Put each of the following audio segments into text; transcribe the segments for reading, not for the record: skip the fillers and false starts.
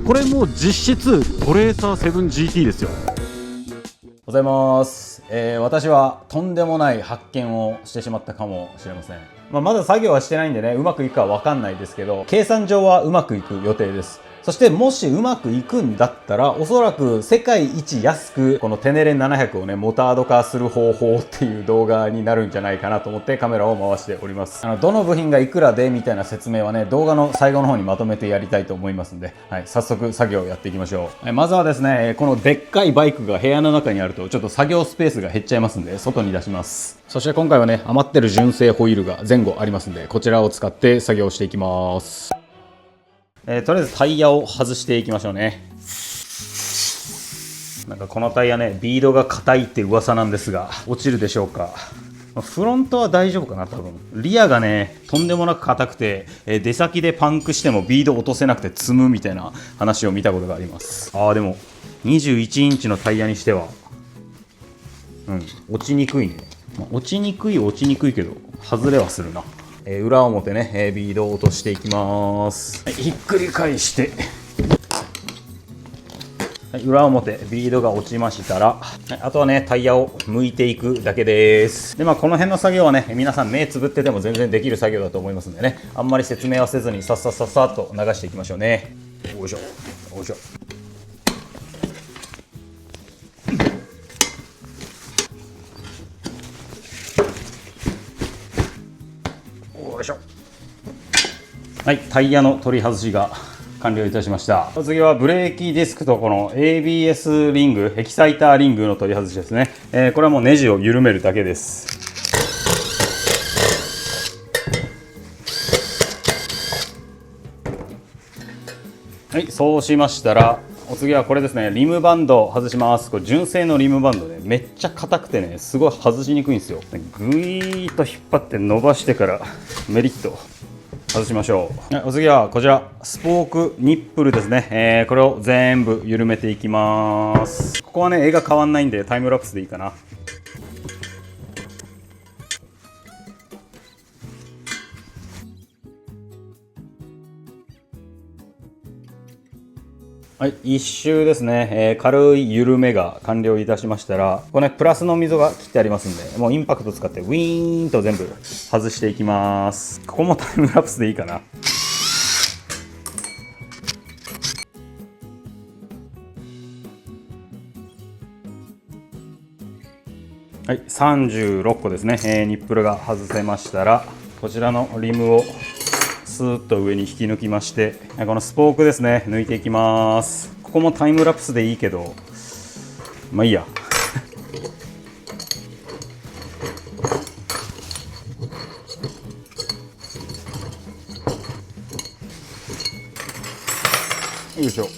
これもう実質トレーサー 7GT ですよ。おはようございます。私はとんでもない発見をしてしまったかもしれません。まだ作業はしてないんでね、うまくいくかわかんないですけど、計算上はうまくいく予定です。そしてもしうまくいくんだったら、おそらく世界一安くこのテネレ700をね、モタード化する方法っていう動画になるんじゃないかなと思ってカメラを回しております。どの部品がいくらでみたいな説明はね、動画の最後の方にまとめてやりたいと思いますんで、はい、早速作業をやっていきましょう。まずはですね、このでっかいバイクが部屋の中にあるとちょっと作業スペースが減っちゃいますんで、外に出します。そして今回はね、余ってる純正ホイールが前後ありますんで、こちらを使って作業していきます。とりあえずタイヤを外していきましょうね。なんかこのタイヤね、ビードが硬いって噂なんですが、落ちるでしょうか。フロントは大丈夫かな、多分。リアがね、とんでもなく硬くて、出先でパンクしてもビード落とせなくて積むみたいな話を見たことがあります。でも21インチのタイヤにしては落ちにくいね。落ちにくいけど外れはするな。裏表ね、ビードを落としていきます。ひっくり返して、裏表ビードが落ちましたら、あとはねタイヤを剥いていくだけです。でこの辺の作業はね、皆さん目つぶってても全然できる作業だと思いますんでね、あんまり説明はせずにさっさっと流していきましょうね。よいしょよいしょ。はい、タイヤの取り外しが完了いたしました。次はブレーキディスクとこの ABS リング、エキサイターリングの取り外しですね。これはもうネジを緩めるだけです。はい、そうしましたら、お次はこれですね、リムバンド外します。これ純正のリムバンドで、めっちゃ硬くてね、すごい外しにくいんですよ。ぐいーっと引っ張って伸ばしてからメリッと外しましょう。お次はこちらスポークニップルですね。これを全部緩めていきます。ここはね絵が変わんないんでタイムラプスでいいかな。はい、一周ですね、軽い緩めが完了いたしましたら、これねプラスの溝が切ってありますんで、もうインパクト使ってウィーンと全部外していきます。ここもタイムラプスでいいかな。はい、36個ですね、ニップルが外せましたら、こちらのリムをスーッと上に引き抜きまして、このスポークですね抜いていきます。ここもタイムラプスでいいけど、まあいいや。よいしょ。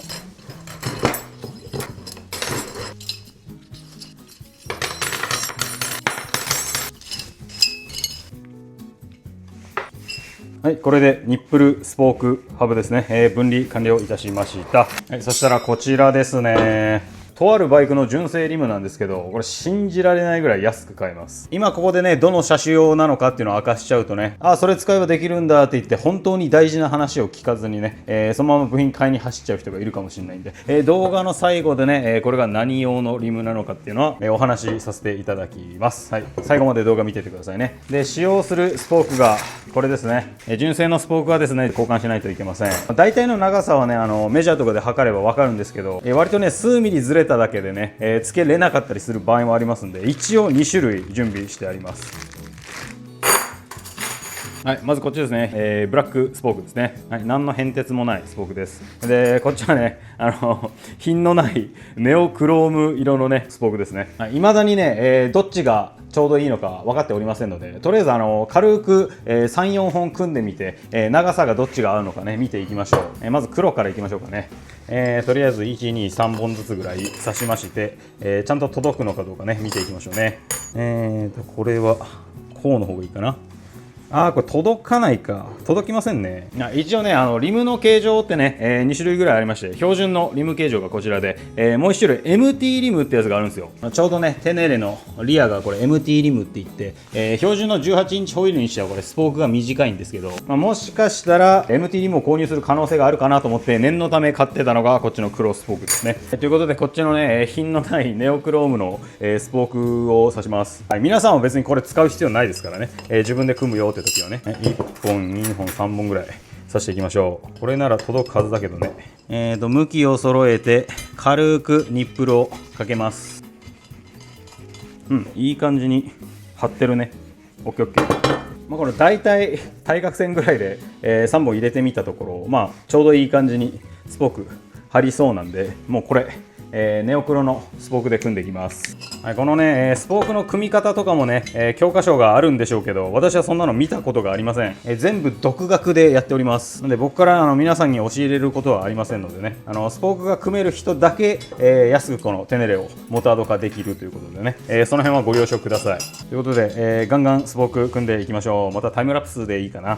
はい、これでニップルスポークハブですね、分離完了いたしました。はい、そしたらこちらですね。とあるバイクの純正リムなんですけど、これ信じられないぐらい安く買えます。今ここでね、どの車種用なのかっていうのを明かしちゃうとね、それ使えばできるんだって言って本当に大事な話を聞かずにね、そのまま部品買いに走っちゃう人がいるかもしれないんで、動画の最後でね、これが何用のリムなのかっていうのは、お話しさせていただきます。はい、最後まで動画見ててくださいね。で、使用するスポークがこれですね。純正のスポークはですね、交換しないといけません。大体の長さはね、メジャーとかで測れば分かるんですけど、割とね、数ミリずれただけでね、つけれなかったりする場合もありますんで、一応2種類準備してあります。はい、まずこっちですね、ブラックスポークですね。はい、何の変哲もないスポークです。で、こっちはね、品のないネオクローム色のね、スポークですね。はい、未だにね、どっちがちょうどいいのか分かっておりませんので、とりあえず軽く、3、4本組んでみて、長さがどっちが合うのかね、見ていきましょう。まず黒からいきましょうかね。とりあえず1、2、3本ずつぐらい刺しまして、ちゃんと届くのかどうかね、見ていきましょうね。これはこうの方がいいかな。これ届かないか。届きませんね。一応ね、リムの形状ってね、2種類ぐらいありまして、標準のリム形状がこちらで、もう1種類 MT リムってやつがあるんですよ。ちょうどね、テネレのリアがこれ MT リムって言って、標準の18インチホイールにしてはこれスポークが短いんですけど、もしかしたら MT リムを購入する可能性があるかなと思って念のため買ってたのがこっちの黒スポークですね。ということでこっちのね、品のないネオクロームの、スポークを刺します。皆さんは別にこれ使う必要ないですからね、自分で組むよって時はね、1本2本3本ぐらい刺していきましょう。これなら届くはずだけどね。向きを揃えて軽くニップルをかけます。いい感じに張ってるね。オッケーオッケー。これ大体対角線ぐらいで、3本入れてみたところ、ちょうどいい感じにスポーク張りそうなんで、もうこれ、ネオクロのスポークで組んでいきます。このね、スポークの組み方とかもね、教科書があるんでしょうけど、私はそんなの見たことがありません。全部独学でやっております。なので僕から皆さんに教えれることはありませんのでね、スポークが組める人だけ、安くこのテネレをモタード化できるということでね、その辺はご了承ください。ということで、ガンガンスポーク組んでいきましょう。またタイムラプスでいいかな。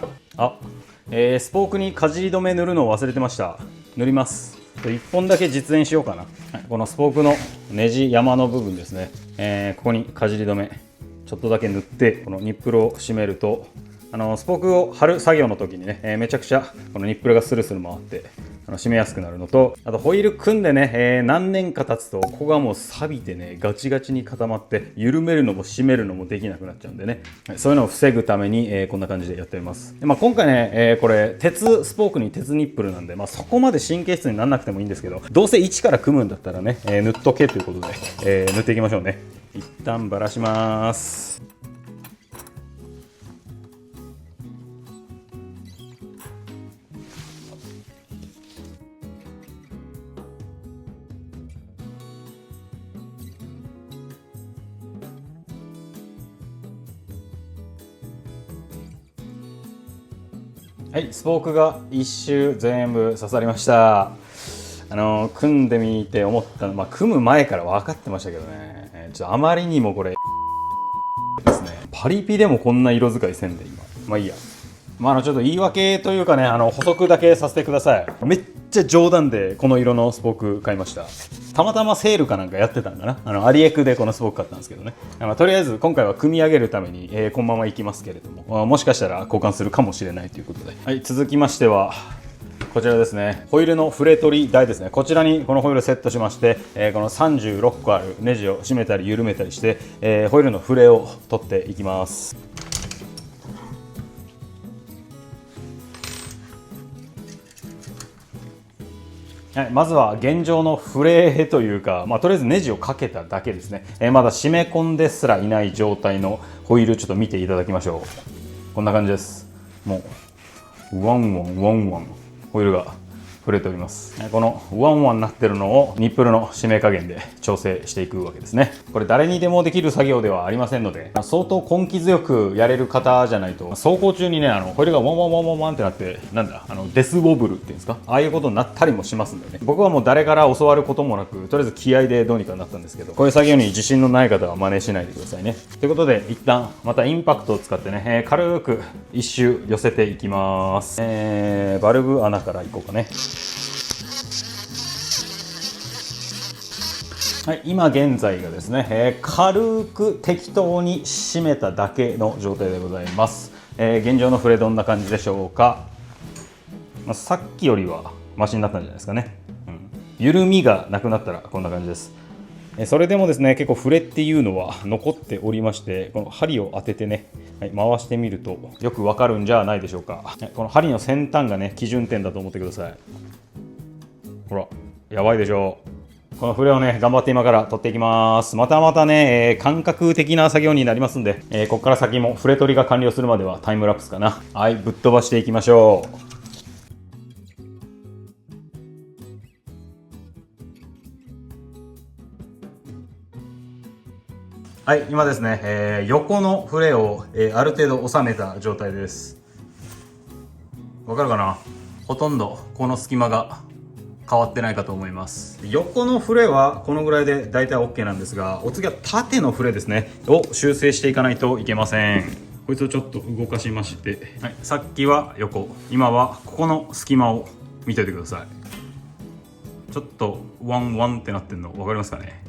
スポークにかじり止め塗るのを忘れてました。塗ります。1本だけ実演しようかな。このスポークのネジ山の部分ですね、ここにかじり止めちょっとだけ塗って、このニップルを締めると、スポークを貼る作業の時にね、めちゃくちゃこのニップルがスルスル回って締めやすくなるのと、あとホイール組んでね、何年か経つとここがもう錆びてね、ガチガチに固まって緩めるのも締めるのもできなくなっちゃうんでね、そういうのを防ぐために、こんな感じでやっております。で、今回ね、これ鉄スポークに鉄ニップルなんで、そこまで神経質にならなくてもいいんですけど、どうせ一から組むんだったらね、塗っとけということで、塗っていきましょうね。一旦ばらします。はい、スポークが一周全部刺さりました。組んでみて思ったの、組む前から分かってましたけどね、ちょっとあまりにもこれですね、パリピでもこんな色使いせんで今。いいや。ちょっと言い訳というかね、補足だけさせてください。めっちゃ冗談でこの色のスポーク買いました。たまたまセールかなんかやってたんかな。アリエクでこのスポーク買ったんですけどね。とりあえず今回は組み上げるために、このままいきますけれども、もしかしたら交換するかもしれないということで。はい、続きましてはこちらですね。ホイールのフレ取り台ですね。こちらにこのホイールセットしまして、この36個あるネジを締めたり緩めたりして、ホイールのフレを取っていきます。はい、まずは現状のフレというか、とりあえずネジをかけただけですね。まだ締め込んですらいない状態のホイールちょっと見ていただきましょう。こんな感じです。もうワンワンワンワンホイールが触れております。このワンワンになってるのをニップルの締め加減で調整していくわけですね。これ誰にでもできる作業ではありませんので、相当根気強くやれる方じゃないと、走行中にね、ホイールがワンワンワンワンワンってなって、デスウォブルっていうんですか、ああいうことになったりもしますんでね。僕はもう誰から教わることもなく、とりあえず気合でどうにかなったんですけど、こういう作業に自信のない方は真似しないでくださいね。ということで、一旦またインパクトを使ってね、軽く一周寄せていきます。バルブ穴からいこうかね。はい、今現在がですね、軽く適当に締めただけの状態でございます。現状のフレどんな感じでしょうか。さっきよりはマシになったんじゃないですかね。緩みがなくなったらこんな感じです。それでもですね、結構フレっていうのは残っておりまして、この針を当ててね、はい、回してみるとよくわかるんじゃないでしょうか。この針の先端がね、基準点だと思ってください。ほら、やばいでしょう。このフレをね、頑張って今から取っていきます。またね、感覚的な作業になりますんで、ここから先もフレ取りが完了するまではタイムラプスかな。はい、ぶっ飛ばしていきましょう。はい、今ですね、横のフレを、ある程度収めた状態です。わかるかな？ほとんどこの隙間が変わってないかと思います。横のフレはこのぐらいで大体 OK なんですが、お次は縦のフレですねを修正していかないといけません。こいつをちょっと動かしまして、はい、さっきは横、今はここの隙間を見ておいてください。ちょっとワンワンってなってるの分かりますかね。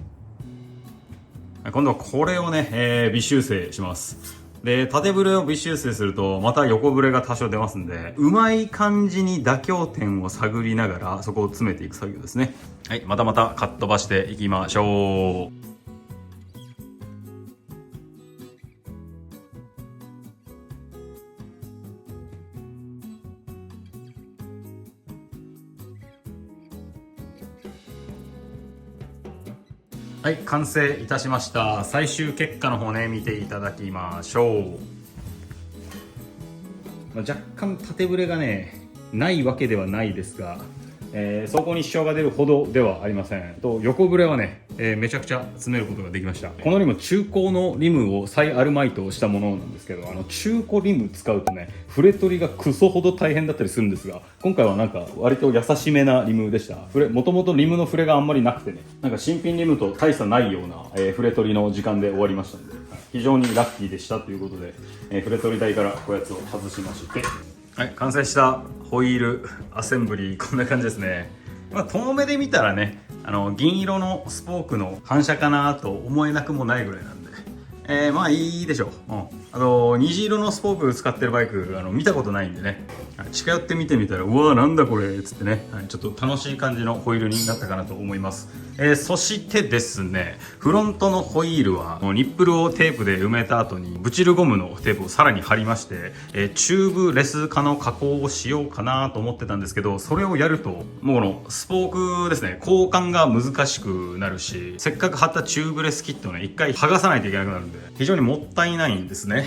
今度はこれをね、微修正します。で、縦ブレを微修正するとまた横ブレが多少出ますんで、うまい感じに妥協点を探りながらそこを詰めていく作業ですね。はい、またかっ飛ばしていきましょう。はい、完成いたしました。最終結果の方ね、見ていただきましょう。若干縦ブレがね、ないわけではないですが、走行に支障が出るほどではありません。と横ブレはね、めちゃくちゃ詰めることができました。このリム、中古のリムを再アルマイトしたものなんですけど、中古リム使うとね、フレ取りがクソほど大変だったりするんですが、今回はなんか割と優しめなリムでした。もともとリムのフレがあんまりなくてね、なんか新品リムと大差ないような、フレ取りの時間で終わりましたので、非常にラッキーでしたということで、フレ取り台からこういうやつを外しまして、はい、完成したホイールアセンブリー、こんな感じですね。遠目で見たらね、銀色のスポークの反射かなと思えなくもないぐらいなんで、まあいいでしょう。虹色のスポーク使ってるバイク見たことないんでね、近寄って見てみたら、うわーなんだこれっつってね、ちょっと楽しい感じのホイールになったかなと思います。そしてですね、フロントのホイールはニップルをテープで埋めた後にブチルゴムのテープをさらに貼りまして、チューブレス化の加工をしようかなと思ってたんですけど、それをやるともうこのスポークですね、交換が難しくなるし、せっかく貼ったチューブレスキットをね、一回剥がさないといけなくなるんで非常にもったいないんですね。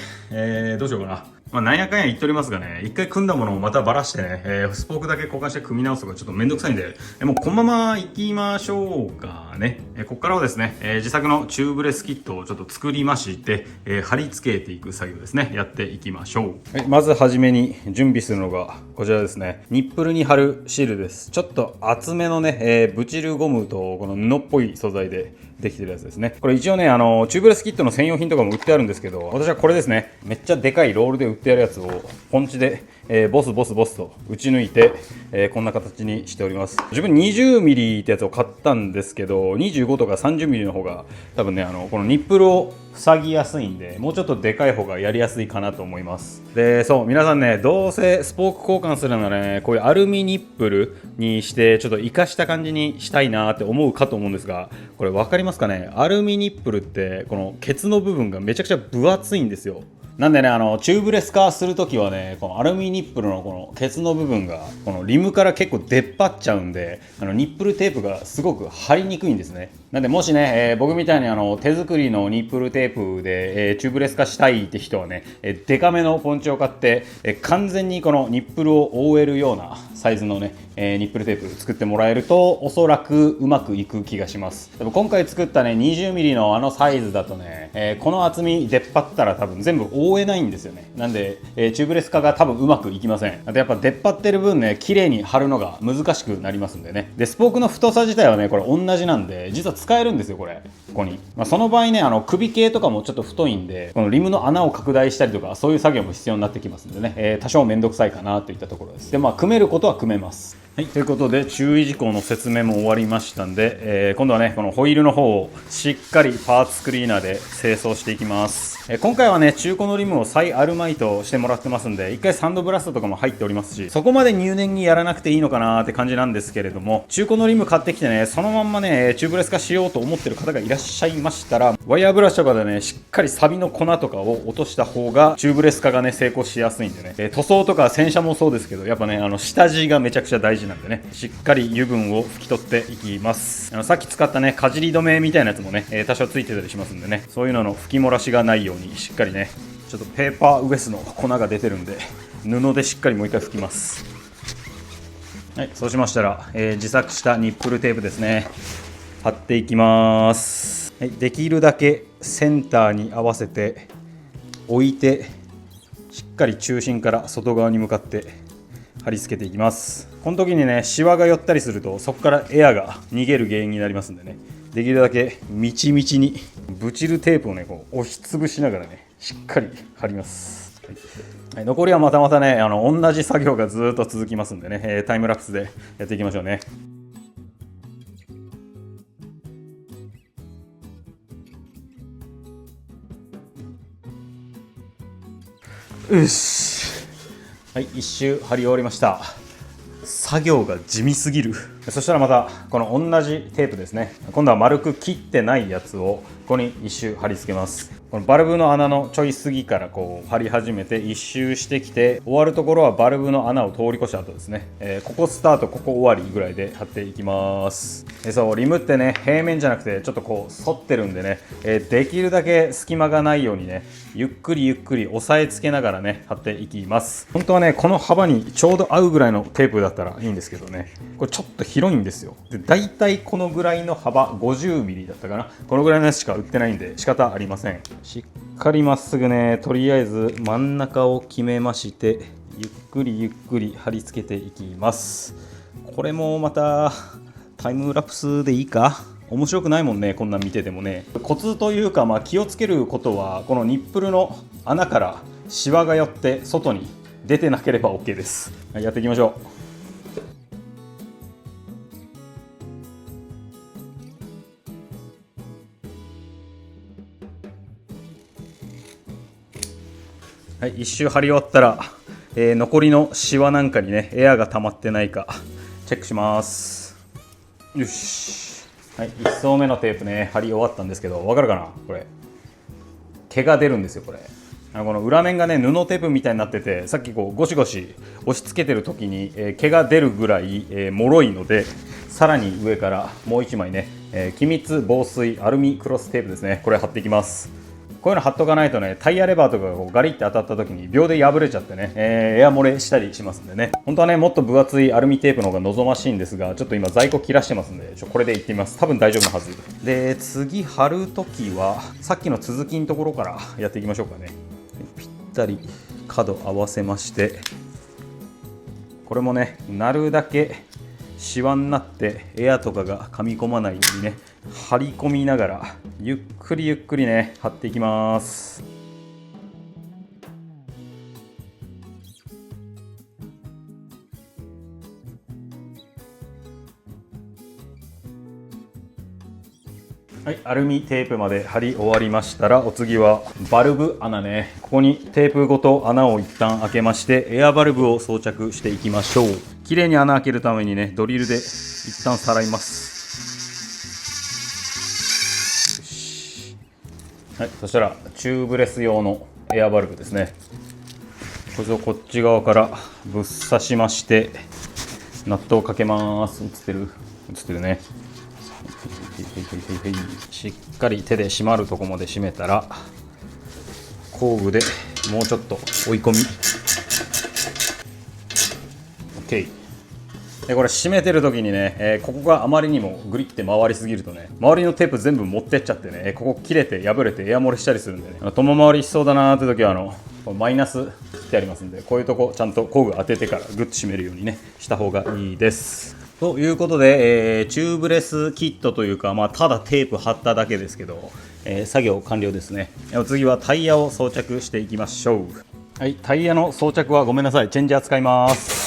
どうしようかな。なんやかんや言っておりますがね、一回組んだものをまたバラしてね、スポークだけ交換して組み直すのがちょっとめんどくさいんで、もうこのまま行きましょうかね。ここからはですね、自作のチューブレスキットをちょっと作りまして、貼り付けていく作業ですね、やっていきましょう。はい、まずはじめに準備するのがこちらですね。ニップルに貼るシールです。ちょっと厚めのね、ブチルゴムとこの布っぽい素材でできてるやつですね。これ一応ね、チューブレスキットの専用品とかも売ってあるんですけど、私はこれですね。めっちゃでかいロールで売ってあるやつをポンチで、ボスと打ち抜いて、こんな形にしております。自分 20mm ってやつを買ったんですけど、25とか 30mm の方が多分ね、このニップルを塞ぎやすいんで、もうちょっとでかい方がやりやすいかなと思います。で、そう、皆さんね、どうせスポーク交換するならね、こういうアルミニップルにしてちょっと活かした感じにしたいなって思うかと思うんですが、これ分かりますかね。アルミニップルってこのケツの部分がめちゃくちゃ分厚いんですよ。なんでね、チューブレス化するときはね、このアルミニップルのこのケツの部分がこのリムから結構出っ張っちゃうんで、ニップルテープがすごく貼りにくいんですね。なんでもしね、僕みたいに手作りのニップルテープで、チューブレス化したいって人はね、デカめのポンチを買って、完全にこのニップルを覆えるようなサイズのね、ニップルテープ作ってもらえるとおそらくうまくいく気がします。でも今回作ったね 20mm のサイズだとね、この厚み出っ張ったら多分全部覆えないんですよね。なんで、チューブレス化が多分うまくいきません。あとやっぱ出っ張ってる分ね、綺麗に貼るのが難しくなりますんでね。でスポークの太さ自体はねこれ同じなんで実は使えるんですよこれ。ここに、その場合ね首系とかもちょっと太いんで、このリムの穴を拡大したりとかそういう作業も必要になってきますんでね、多少面倒くさいかなといったところです。で組めることは組めます。はい、ということで注意事項の説明も終わりましたんで、今度はねこのホイールの方をしっかりパーツクリーナーで清掃していきます。今回はね中古のリムを再アルマイトしてもらってますんで、一回サンドブラストとかも入っておりますし、そこまで入念にやらなくていいのかなって感じなんですけれども、中古のリム買ってきてねそのまんまねチューブレス化しようと思ってる方がいらっしゃいましたら、ワイヤーブラシとかでねしっかりサビの粉とかを落とした方がチューブレス化がね成功しやすいんでね、塗装とか洗車もそうですけど、やっぱね下地がめちゃくちゃ大事なんでね、しっかり油分を拭き取っていきます。さっき使ったねかじり止めみたいなやつもね、多少ついてたりしますんでね、そういうのの拭き漏らしがないようにしっかりね、ちょっとペーパーウエスの粉が出てるんで布でしっかりもう一回拭きます。はい、そうしましたら、自作したニップルテープですね、貼っていきます。はい、できるだけセンターに合わせて置いて、しっかり中心から外側に向かって貼り付けていきます。この時にねシワが寄ったりするとそこからエアが逃げる原因になりますんでね、できるだけみちみちにブチルテープをねこう押しつぶしながらねしっかり貼ります。はい、残りはまたね、同じ作業がずっと続きますんでね、タイムラプスでやっていきましょうね。よし。はい、一周貼り終わりました。作業が地味すぎる。そしたらまたこの同じテープですね、今度は丸く切ってないやつをここに一周貼り付けます。このバルブの穴のちょい過ぎからこう貼り始めて一周してきて、終わるところはバルブの穴を通り越した後ですね、ここスタートここ終わりぐらいで貼っていきます。そうリムってね、平面じゃなくてちょっとこう反ってるんでね、できるだけ隙間がないようにね、ゆっくり押さえつけながらね貼っていきます。本当はねこの幅にちょうど合うぐらいのテープだったらいいんですけどね、これちょっと広いんですよ。でだいたいこのぐらいの幅 50mm だったかな、このぐらいのやつしか売ってないんで仕方ありません。しっかりまっすぐね、とりあえず真ん中を決めまして、ゆっくり貼り付けていきます。これもまたタイムラプスでいいか、面白くないもんね、こんなん見ててもね。コツというか、気をつけることは、このニップルの穴からシワが寄って外に出てなければ OK です。はい、やっていきましょう。はい、一周貼り終わったら、残りのシワなんかにねエアが溜まってないかチェックします。よし、はい、1層目のテープね貼り終わったんですけど、分かるかな、これ毛が出るんですよ。これこの裏面がね布テープみたいになってて、さっきこうゴシゴシ押し付けてる時に、毛が出るぐらい、脆いので、さらに上からもう1枚ね、気密防水アルミクロステープですね、これ貼っていきます。こういうの貼っとかないとね、タイヤレバーとかがこうガリって当たった時に秒で破れちゃってね、エア漏れしたりしますんでね。本当はねもっと分厚いアルミテープの方が望ましいんですが、ちょっと今在庫切らしてますんで、これでいってみます。多分大丈夫なはずで、次貼る時はさっきの続きのところからやっていきましょうかね。ぴったり角合わせまして、これもねなるだけシワになってエアとかが噛み込まないようにね張り込みながらゆっくりね貼っていきます。はい、アルミテープまで貼り終わりましたら、お次はバルブ穴ね。ここにテープごと穴を一旦開けまして、エアバルブを装着していきましょう。綺麗に穴開けるためにねドリルで一旦さらいます。はい、そしたらチューブレス用のエアバルブですね。これをこっち側からぶっ刺しまして、ナットをかけます。映ってるね。しっかり手で締まるとこまで締めたら、工具でもうちょっと追い込み OK で、これ締めてる時にね、ここがあまりにもグリって回りすぎるとね、周りのテープ全部持ってっちゃってね、ここ切れて破れてエア漏れしたりするんでね、共回りしそうだなーって時はマイナス切ってありますんで、こういうとこちゃんと工具当ててからグッと締めるようにねした方がいいです。ということで、チューブレスキットというか、ただテープ貼っただけですけど、作業完了ですね。お次はタイヤを装着していきましょう。はい、タイヤの装着はごめんなさい、チェンジャー使います。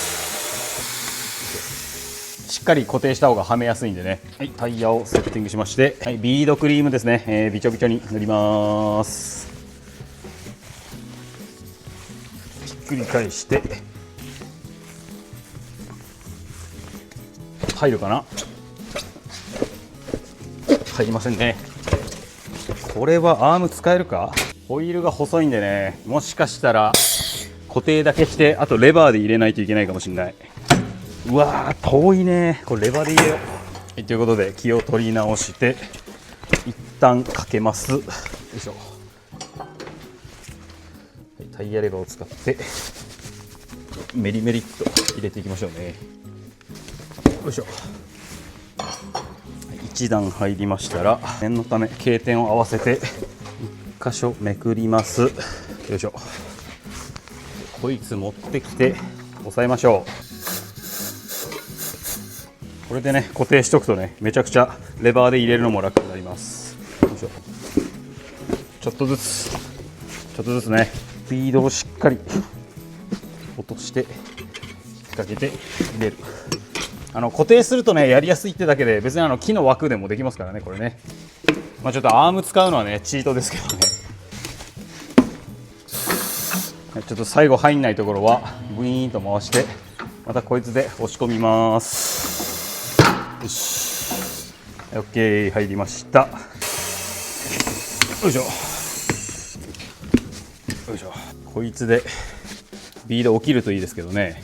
しっかり固定した方がはめやすいんでね。はい、タイヤをセッティングしまして、はい、ビードクリームですね、びちょびちょに塗ります。ひっくり返して入るかな、入りませんね。これはアーム使えるか。ホイールが細いんでね、もしかしたら固定だけして、あとレバーで入れないといけないかもしれない。うわー遠いね、これレバーで入れよう。はい、ということで気を取り直して一旦かけます。よいしょ。はい、タイヤレバーを使ってメリメリっと入れていきましょうね。よいしょ。1段入りましたら、念のため経点を合わせて1箇所めくります。よいしょ。こいつ持ってきて押さえましょう。これでね固定しとくとね、めちゃくちゃレバーで入れるのも楽になります。よいしょ。ちょっとずつちょっとずつねビードをしっかり落として引っ掛けて入れる。固定するとねやりやすいってだけで、別に木の枠でもできますからね、これね。まあ、ちょっとアーム使うのはねチートですけどね。ちょっと最後入んないところはブイーンと回して、またこいつで押し込みます。よし、 OK、 入りました。よいしょよいしょ。こいつでビード起きるといいですけどね。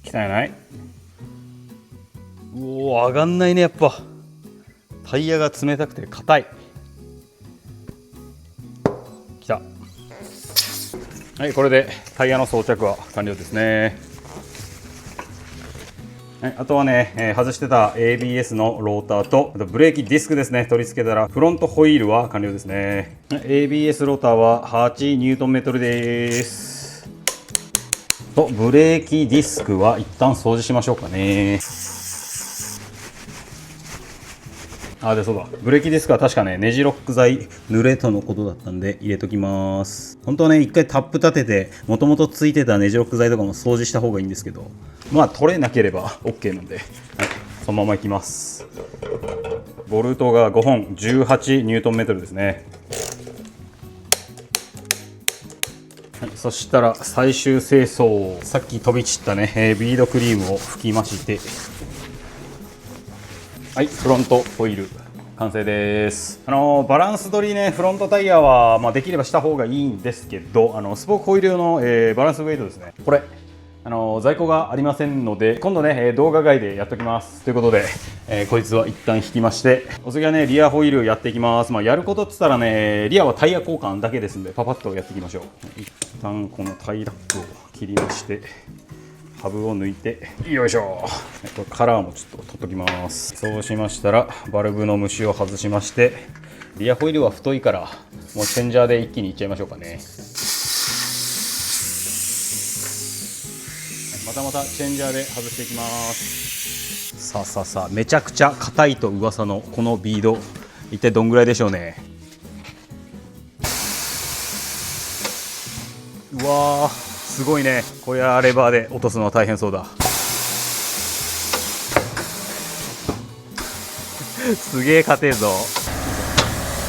来たんやない？うお、上がんないね。やっぱタイヤが冷たくて硬い。来た。はい、これでタイヤの装着は完了ですね。はい、あとはね、外してた ABS のローターと、あとブレーキディスクですね、取り付けたらフロントホイールは完了ですね。ABS ローターは8ニュートンメートルです。とブレーキディスクは一旦掃除しましょうかね。でそうだ、ブレーキディスクは確かねネジロック剤濡れとのことだったんで入れときます。本当はね一回タップ立ててもともとついてたネジロック剤とかも掃除した方がいいんですけど、まあ取れなければ OK なんで、はい、そのままいきます。ボルトが5本18ニュートンメートルですね。はい、そしたら最終清掃、さっき飛び散ったね、ビードクリームを拭きまして、はい、フロントホイール完成です。バランス取りね、フロントタイヤは、できればした方がいいんですけど、スポークホイール用の、バランスウェイトですね、これ在庫がありませんので、今度ね動画外でやっておきますということで、こいつは一旦引きまして、お次はねリアホイールやっていきます。やることっつったらね、リアはタイヤ交換だけですんでパパッとやっていきましょう。一旦このタイラップを切りまして、ハブを抜いて、よいしょ。これカラーもちょっと取っときます。そうしましたらバルブの虫を外しまして、リアホイールは太いからもうチェンジャーで一気にいっちゃいましょうかね。またチェンジャーで外していきます。さあめちゃくちゃ硬いと噂のこのビード、一体どんぐらいでしょうね。うわーすごいね。これはレバーで落とすのは大変そうだ。すげえ硬えぞ。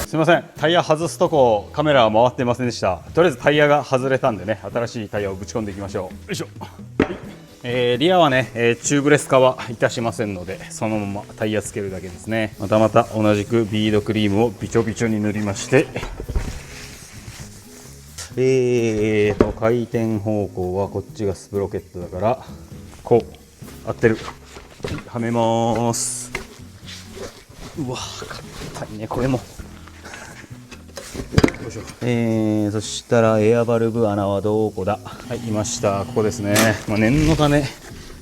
すいません、タイヤ外すとこカメラは回ってませんでした。とりあえずタイヤが外れたんでね、新しいタイヤをぶち込んでいきましょう。よいしょ。リアはね、チューブレス化はいたしませんので、そのままタイヤつけるだけですね。また同じくビードクリームをびちょびちょに塗りまして、回転方向はこっちがスプロケットだからこう合ってる。はめます。うわ硬いねこれも。よいしょ。そしたらエアバルブ穴はどこだ。はい、いました。ここですね。念のため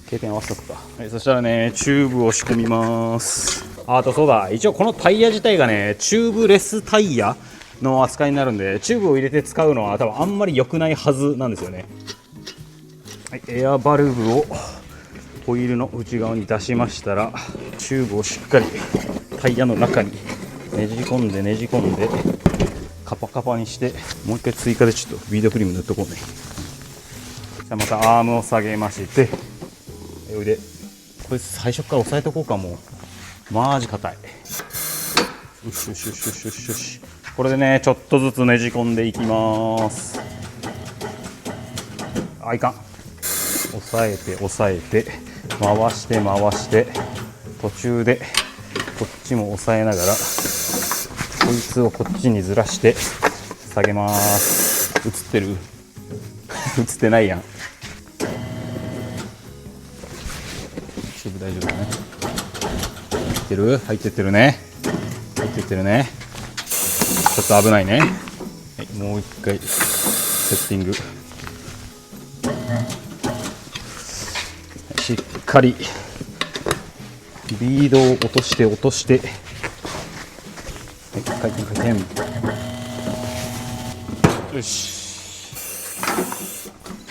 経点合わせとくか。はい、そしたらねチューブを仕込みます。あとそうだ、一応このタイヤ自体がねチューブレスタイヤの扱いになるんで、チューブを入れて使うのは多分あんまり良くないはずなんですよね。はい、エアバルブをホイールの内側に出しましたら、チューブをしっかりタイヤの中にねじ込んでカパカパにして、もう一回追加でちょっとビードクリーム塗っとこうね。じゃあまたアームを下げまして、おいで。これ最初から押さえとこうか。もうマジ硬い。よしよしよしよしよしよし。これでねちょっとずつねじ込んでいきます。いかん。押さえて回して途中でこっちも押さえながら、こいつをこっちにずらして下げます。映ってる？映ってないやん。大丈夫だね。入ってる？入ってってるね。ちょっと危ないね。はい、もう一回セッティング。しっかりビードを落として、はい、回転。よし。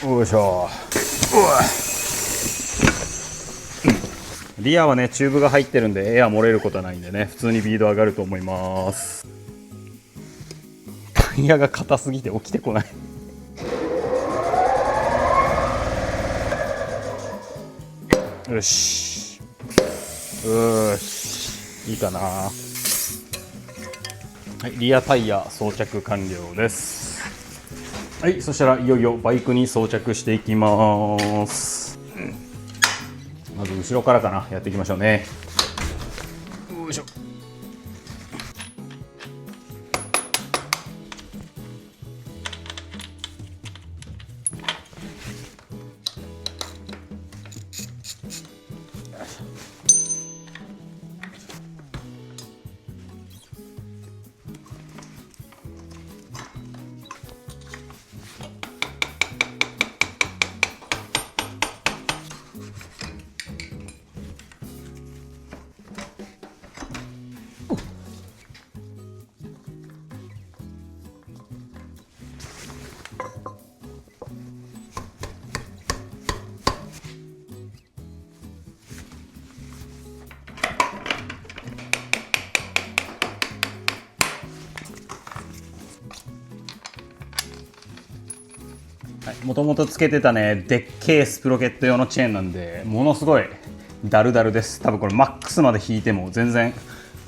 よいしょ。リアはねチューブが入ってるんでエア漏れることはないんでね、普通にビード上がると思います。タイヤが硬すぎて起きてこない。よしよし、いいかな。はい、リアタイヤ装着完了です。はい、そしたらいよいよバイクに装着していきます。まず後ろからかな、やっていきましょうね。よいしょ。もともとつけてたねでっけえスプロケット用のチェーンなんで、ものすごいダルダルです。多分これマックスまで引いても全然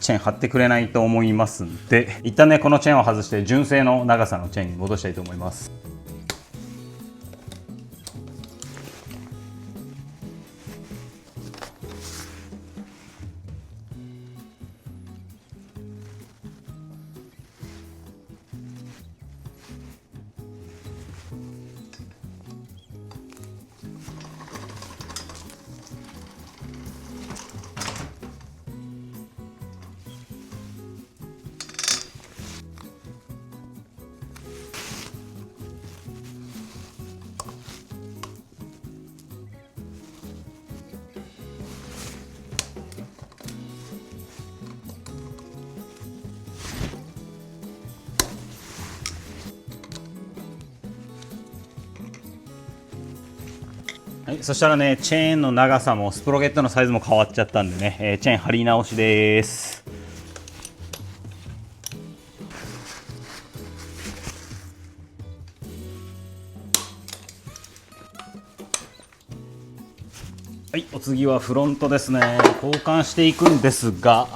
チェーン張ってくれないと思いますんで、一旦ねこのチェーンを外して純正の長さのチェーンに戻したいと思います。はい、そしたらねチェーンの長さもスプロケットのサイズも変わっちゃったんでね、チェーン貼り直しです。はい、お次はフロントですね。交換していくんですが、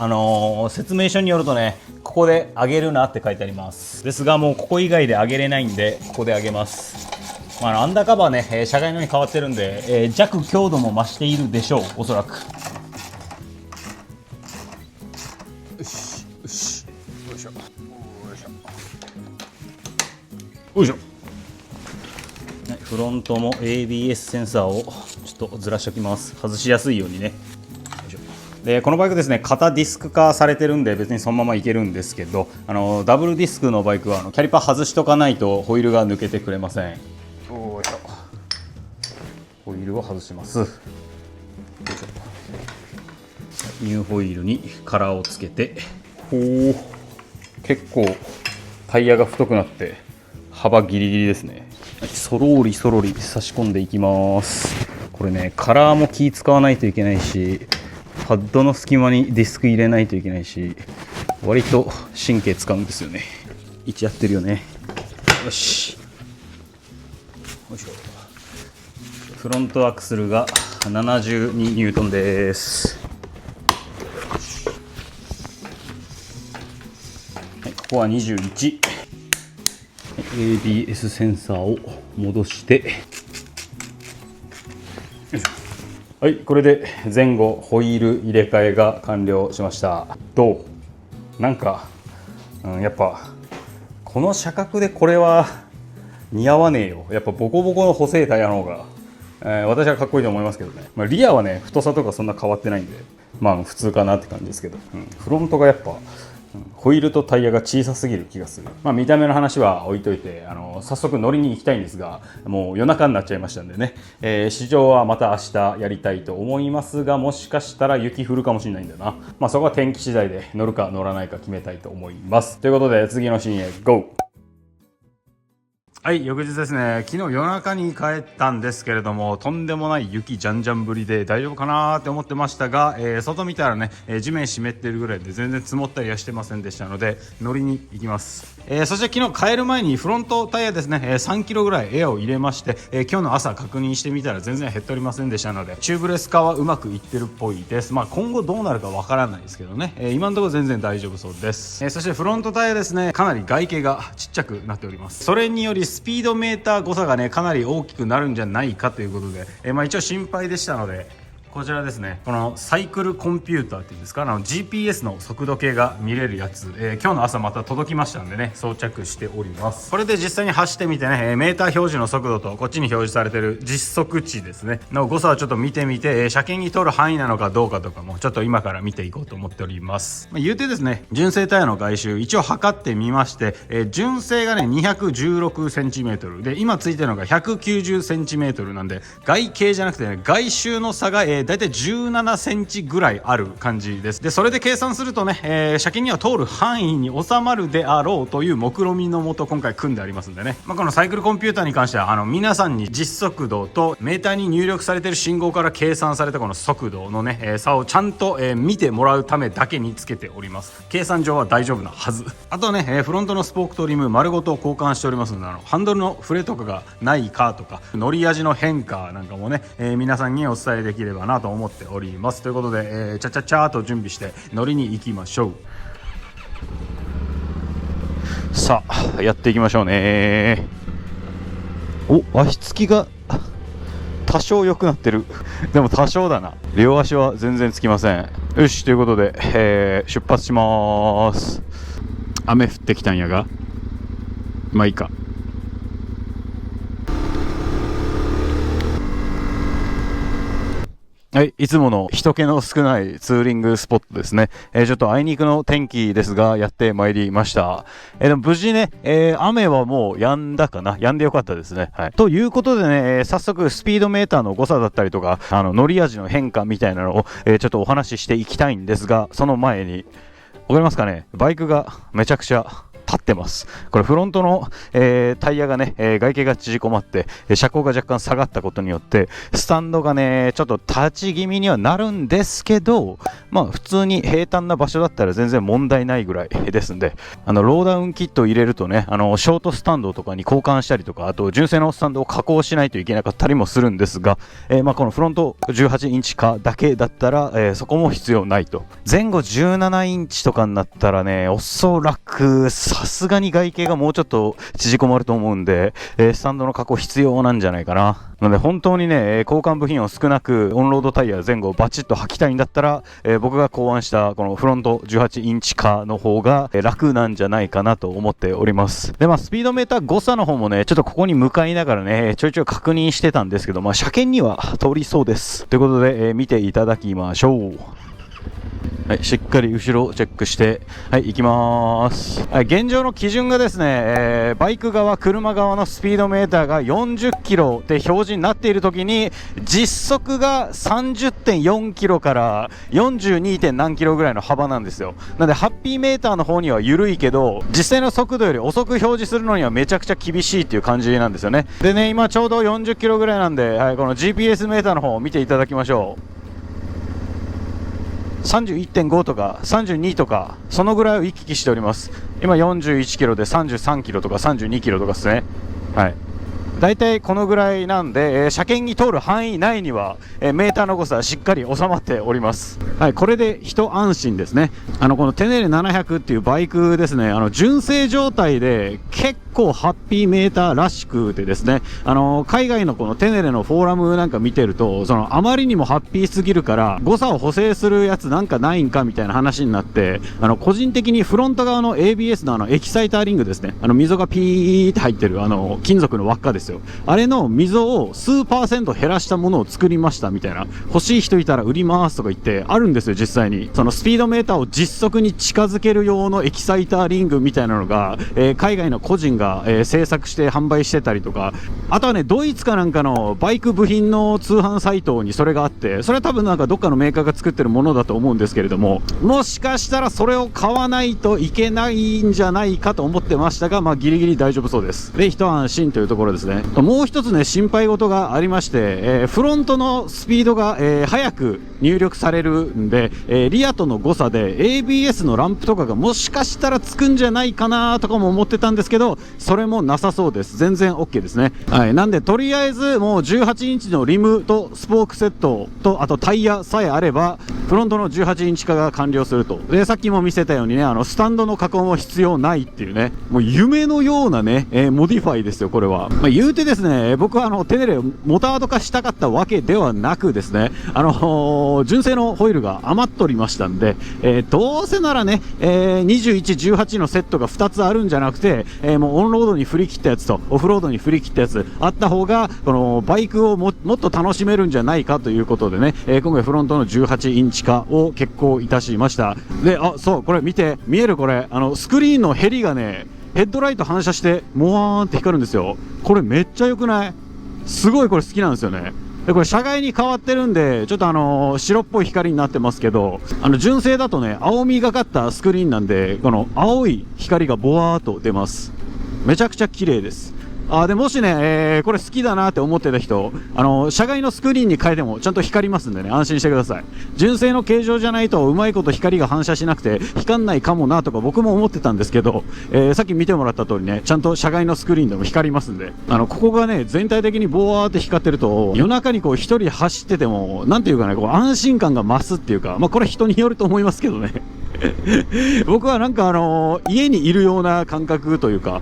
説明書によるとねここで上げるなって書いてあります。ですがもうここ以外で上げれないんでここで上げます。アンダーカバーね、車外のに変わってるんで、弱強度も増しているでしょう、おそらく。よしよし、よいしょよいしょよいしょ。はい、フロントも ABS センサーをちょっとずらしておきます。外しやすいようにね。よいしょ。でこのバイクですね、片ディスク化されてるんで別にそのままいけるんですけど、ダブルディスクのバイクはキャリパー外しとかないとホイールが抜けてくれません。ホイールを外します。ニューホイールにカラーをつけて、結構タイヤが太くなって幅ギリギリですね。そろりそろり差し込んでいきます。これねカラーも気使わないといけないし、パッドの隙間にディスク入れないといけないし、割と神経使うんですよね。位置やってるよね。よしよいしょ。フロントアクセルが72ニュートンです。はい、ここは21。ABS センサーを戻して、はい、これで前後ホイール入れ替えが完了しました。どう？なんか、やっぱこの車格でこれは似合わねえよ。やっぱボコボコの細いタイヤの方が私はかっこいいと思いますけどね。リアはね太さとかそんな変わってないんで普通かなって感じですけど、フロントがやっぱ、ホイールとタイヤが小さすぎる気がする。見た目の話は置いといて、早速乗りに行きたいんですが、もう夜中になっちゃいましたんでね、試乗はまた明日やりたいと思いますが、もしかしたら雪降るかもしれないんだよな。そこは天気次第で乗るか乗らないか決めたいと思います。ということで次のシーンへ GO！はい、翌日ですね。昨日夜中に帰ったんですけれども、とんでもない雪じゃんじゃん降りで大丈夫かなーって思ってましたが、外見たらね、地面湿ってるぐらいで全然積もったりはしてませんでしたので、乗りに行きます。そして昨日帰る前にフロントタイヤですね、3キロぐらいエアを入れまして、今日の朝確認してみたら全然減っておりませんでしたので、チューブレス化はうまくいってるっぽいです。まあ今後どうなるかわからないですけどね、今のところ全然大丈夫そうです。そしてフロントタイヤですね、かなり外径がちっちゃくなっております。それによりスピードメーター誤差がねかなり大きくなるんじゃないかということで、一応心配でしたので、こちらですね、このサイクルコンピューターっていうんですか、GPS の速度計が見れるやつ、今日の朝また届きましたんでね、装着しております。これで実際に走ってみてね、メーター表示の速度とこっちに表示されてる実測値ですねの誤差をちょっと見てみて、車検に通る範囲なのかどうかとかもちょっと今から見ていこうと思っております。言うてですね、純正タイヤの外周一応測ってみまして、純正がね 216cm で、今ついてるのが 190cm なんで、外径じゃなくてね、外周の差が、だいたい17センチぐらいある感じです。でそれで計算するとね、車検には通る範囲に収まるであろうという目論見のもと今回組んでありますんでね、このサイクルコンピューターに関しては皆さんに実速度とメーターに入力されている信号から計算されたこの速度のね、差をちゃんと、見てもらうためだけにつけております。計算上は大丈夫なはず。あとはね、フロントのスポークとリム丸ごと交換しておりますので、ハンドルの触れとかがないかとか乗り味の変化なんかもね、皆さんにお伝えできればなと思っております。ということで、チャチャチャーと準備して乗りに行きましょう。さあやっていきましょうね。お、足つきが多少良くなってる。でも多少だな。両足は全然つきません。よし、ということで、出発します。雨降ってきたんやが、まあいいか。はい、いつもの人気の少ないツーリングスポットですね。ちょっとあいにくの天気ですが、やってまいりました。でも無事ね、雨はもう止んだかな。止んでよかったですね。はい。ということでね、早速スピードメーターの誤差だったりとか、乗り味の変化みたいなのを、ちょっとお話ししていきたいんですが、その前に、わかりますかね、バイクがめちゃくちゃ立ってます。これフロントの、タイヤがね、外径が縮こまって車高が若干下がったことによってスタンドがねちょっと立ち気味にはなるんですけど、まあ普通に平坦な場所だったら全然問題ないぐらいですんで、ローダウンキットを入れるとね、ショートスタンドとかに交換したりとか、あと純正のスタンドを加工しないといけなかったりもするんですが、このフロント18インチ化だけだったら、そこも必要ないと。前後17インチとかになったらね、おそらくさすがに外径がもうちょっと縮こまると思うんで、スタンドの加工必要なんじゃないかな。なので本当にね、交換部品を少なくオンロードタイヤ前後バチッと履きたいんだったら、僕が考案したこのフロント18インチ化の方が楽なんじゃないかなと思っております。でスピードメーター誤差の方もねちょっとここに向かいながらねちょいちょい確認してたんですけど、車検には通りそうですということで、見ていただきましょう。はい、しっかり後ろをチェックして、はい、行きます。はい、現状の基準がですね、バイク側、車側のスピードメーターが40キロで表示になっているときに、実測が 30.4 キロから 42. 点何キロぐらいの幅なんですよ。なので、ハッピーメーターの方には緩いけど、実際の速度より遅く表示するのにはめちゃくちゃ厳しいっていう感じなんですよね。でね、今ちょうど40キロぐらいなんで、はい、この GPS メーターの方を見ていただきましょう。31.5 とか32とかそのぐらいを行き来しております。今41キロで33キロとか32キロとかですね。はい、だいたいこのぐらいなんで、車検に通る範囲内には、メーターの誤差はしっかり収まっております。はい、これで一安心ですね。このテネレ700っていうバイクですね、純正状態で結構ハッピーメーターらしくてですね、海外のこのテネレのフォーラムなんか見てると、あまりにもハッピーすぎるから誤差を補正するやつなんかないんかみたいな話になって、個人的にフロント側の ABS のエキサイターリングですね、溝がピーって入ってる金属の輪っかですよ。あれの溝を数%減らしたものを作りましたみたいな、欲しい人いたら売りますとか言ってあるんですよ。実際にそのスピードメーターを実測に近づける用のエキサイターリングみたいなのが、海外の個人がが、制作して販売してたりとか、あとはねドイツかなんかのバイク部品の通販サイトにそれがあって、それは多分なんかどっかのメーカーが作ってるものだと思うんですけれども、もしかしたらそれを買わないといけないんじゃないかと思ってましたが、まあギリギリ大丈夫そうです。で一安心というところですね。もう一つね心配事がありまして、フロントのスピードが、速く入力されるんで、リアとの誤差で ABS のランプとかがもしかしたらつくんじゃないかなとかも思ってたんですけど、それもなさそうです。全然 OK ですね。はい、なんでとりあえずもう18インチのリムとスポークセットとあとタイヤさえあればフロントの18インチ化が完了すると。でさっきも見せたようにね、スタンドの加工も必要ないっていうね、もう夢のようなね、モディファイですよこれは。まあ、言うてですね、僕はテネレモタード化したかったわけではなくですね、純正のホイールが余っとりましたんで、どうせならね、21、18のセットが2つあるんじゃなくて、もうオンロードに振り切ったやつとオフロードに振り切ったやつあった方がこのバイクをもっと楽しめるんじゃないかということでね、今回フロントの18インチ化を決行いたしました。でそうこれ見て見える、これスクリーンのヘリがねヘッドライト反射してモワーンって光るんですよ。これめっちゃ良くない？すごいこれ好きなんですよね。でこれ車外に変わってるんでちょっと白っぽい光になってますけど、純正だとね青みがかったスクリーンなんでこの青い光がボワーっと出ます。めちゃくちゃ綺麗です。でもしね、これ好きだなって思ってた人、車外のスクリーンに変えてもちゃんと光りますんでね、安心してください。純正の形状じゃないとうまいこと光が反射しなくて光んないかもなとか僕も思ってたんですけど、さっき見てもらった通りね、ちゃんと車外のスクリーンでも光りますんで、ここがね全体的にボワーって光ってると夜中にこう一人走っててもなんていうかね、こう安心感が増すっていうか、まあこれ人によると思いますけどね僕はなんか家にいるような感覚というか、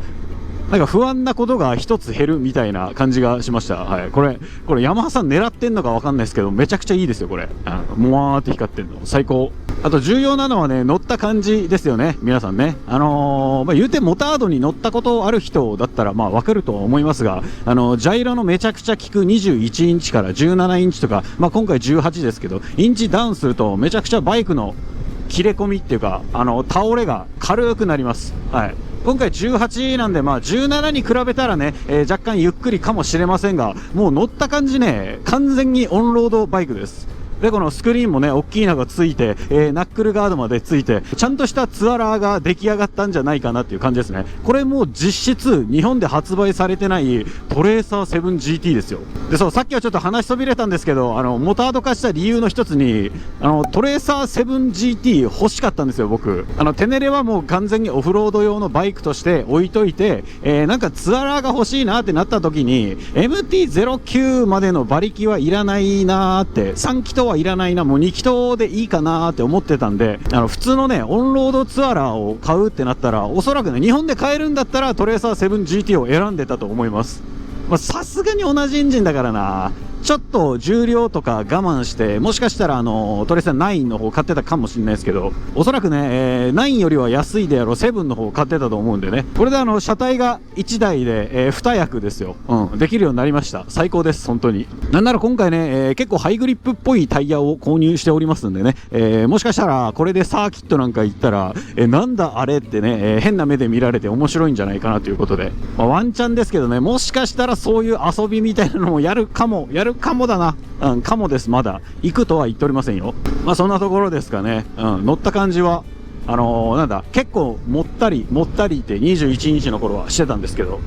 なんか不安なことが一つ減るみたいな感じがしました。はい、これヤマハさん狙ってんのかわかんないですけどめちゃくちゃいいですよこれ。モワーって光ってんの最高。あと重要なのはね乗った感じですよね皆さんね。言うてモタードに乗ったことある人だったらまあわかると思いますが、ジャイロのめちゃくちゃ効く21インチから17インチとか、まあ今回18ですけどインチダウンするとめちゃくちゃバイクの切れ込みっていうか倒れが軽くなります。はい、今回18なんで、まあ17に比べたらね、若干ゆっくりかもしれませんが、もう乗った感じね完全にオンロードバイクです。でこのスクリーンもね大きいのがついて、ナックルガードまでついてちゃんとしたツアラーが出来上がったんじゃないかなっていう感じですね。これもう実質日本で発売されてないトレーサー 7GT ですよ。でそうさっきはちょっと話しそびれたんですけど、モタード化した理由の一つにトレーサー 7GT 欲しかったんですよ僕。テネレはもう完全にオフロード用のバイクとして置いといて、なんかツアラーが欲しいなってなった時に MT-09 までの馬力はいらないなーって、3気筒はいらないな、もう2気筒でいいかなーって思ってたんで、普通のねオンロードツアラーを買うってなったらおそらくね日本で買えるんだったらトレーサー 7GT を選んでたと思います。さすがに同じエンジンだからな、ちょっと重量とか我慢してもしかしたらトレーサー9の方買ってたかもしれないですけど、おそらくね、9よりは安いであろう7の方買ってたと思うんでね、これで車体が1台で、2役ですよ、できるようになりました。最高です本当に。なんなら今回ね、結構ハイグリップっぽいタイヤを購入しておりますんでね、もしかしたらこれでサーキットなんか行ったら、なんだあれってね、変な目で見られて面白いんじゃないかなということで、ワンチャンですけどね、もしかしたらそういう遊びみたいなのもやるかもだな、かもです。まだ行くとは言っておりませんよ。そんなところですかね。乗った感じはなんだ結構もったりって21日の頃はしてたんですけど、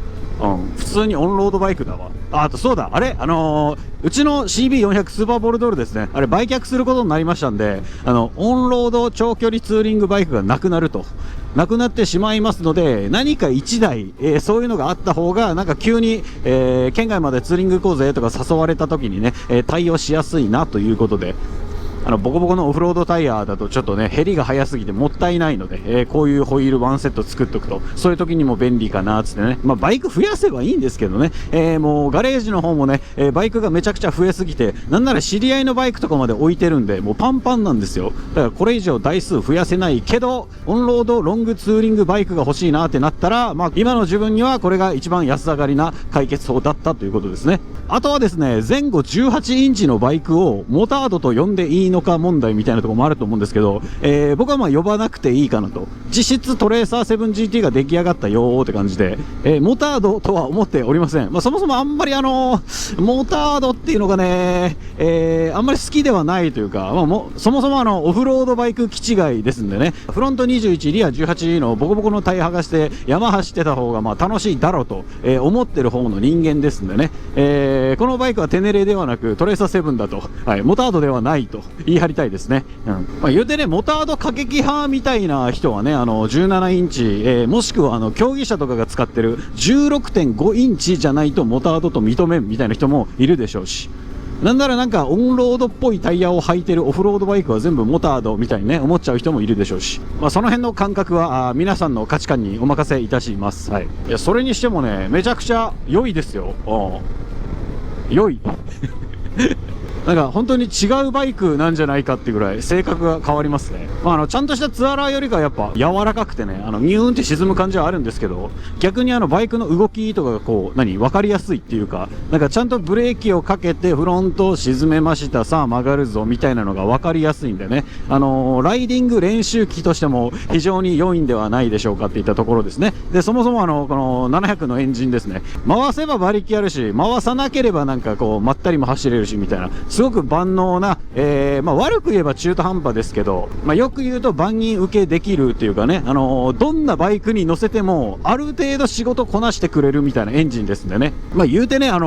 普通にオンロードバイクだわ。あとそうだ、あれうちの CB400 スーパーボルドールですね、あれ売却することになりましたんで、オンロード長距離ツーリングバイクがなくなってしまいますので、何か1台、そういうのがあった方がなんか急に、県外までツーリング行こうぜとか誘われた時にね、対応しやすいなということで、ボコボコのオフロードタイヤだとちょっとね減りが早すぎてもったいないので、こういうホイール1セット作っておくとそういう時にも便利かなっつってね、バイク増やせばいいんですけどね、もうガレージの方もね、バイクがめちゃくちゃ増えすぎて、なんなら知り合いのバイクとかまで置いてるんでもうパンパンなんですよ。だからこれ以上台数増やせないけどオンロードロングツーリングバイクが欲しいなってなったら、今の自分にはこれが一番安上がりな解決法だったということですね。あとはですね、前後18インチのバイクをモタードと呼んでいいのか問題みたいなところもあると思うんですけど、僕はまあ呼ばなくていいかなと。実質トレーサー 7GT が出来上がったよーって感じで、モタードとは思っておりません。まあ、そもそもあんまりモタードっていうのがね、あんまり好きではないというか、まあ、そもそもオフロードバイク気違いですんでね、フロント21、リア18のボコボコのタイヤ剥がして山走ってた方がまあ楽しいだろうと、思ってる方の人間ですんでね、このバイクはテネレではなくトレーサー7だと、はい、モタードではないと言い張りたいですね。まあ、言うてね、モタード過激派みたいな人はね、17インチ、もしくは競技者とかが使ってる 16.5 インチじゃないとモタードと認めんみたいな人もいるでしょうし、なんならなんかオンロードっぽいタイヤを履いてるオフロードバイクは全部モタードみたいにね思っちゃう人もいるでしょうし、まあ、その辺の感覚は皆さんの価値観にお任せいたします。はい、いやそれにしてもね、めちゃくちゃ良いですよ。良いなんか本当に違うバイクなんじゃないかってぐらい性格が変わりますね。まあ、ちゃんとしたツアラーよりかはやっぱ柔らかくてね、ニューンって沈む感じはあるんですけど、逆にバイクの動きとかがこう分かりやすいっていうか、なんかちゃんとブレーキをかけてフロントを沈めました、さあ曲がるぞみたいなのが分かりやすいんでね、ライディング練習機としても非常に良いんではないでしょうかっていったところですね。でそもそもこの700のエンジンですね、回せば馬力あるし、回さなければなんかこうまったりも走れるしみたいな、すごく万能な、まあ、悪く言えば中途半端ですけど、まあ、よく言うと万人受けできるっていうかね、どんなバイクに乗せてもある程度仕事こなしてくれるみたいなエンジンですんでね、まあ、言うてね、オン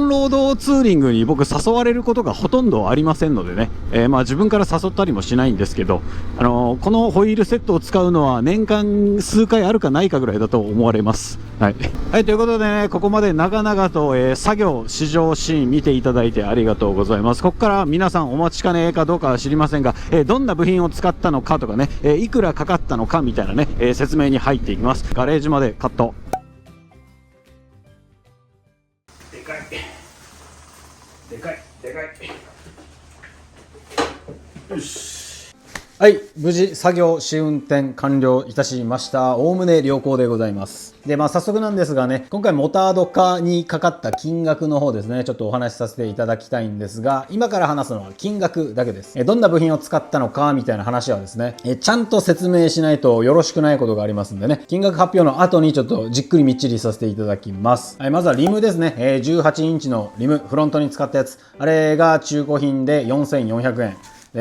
ロードツーリングに僕誘われることがほとんどありませんのでね、まあ、自分から誘ったりもしないんですけど、このホイールセットを使うのは年間数回あるかないかぐらいだと思われます。はい、はい、ということでね、ここまで長々と、作業試乗シーン見ていただいてありがとうございます。ここから皆さんお待ちかねかどうかは知りませんが、どんな部品を使ったのかとかね、いくらかかったのかみたいなね、説明に入っていきます。ガレージまでカット。でかいでかいでかい。よし、はい、無事作業試運転完了いたしました。おおむね良好でございます。で、まあ早速なんですがね、今回モタード化にかかった金額の方ですね、ちょっとお話しさせていただきたいんですが、今から話すのは金額だけです。どんな部品を使ったのかみたいな話はですね、ちゃんと説明しないとよろしくないことがありますんでね、金額発表の後にちょっとじっくりみっちりさせていただきます。はい、まずはリムですね、18インチのリム、フロントに使ったやつ、あれが中古品で4400円。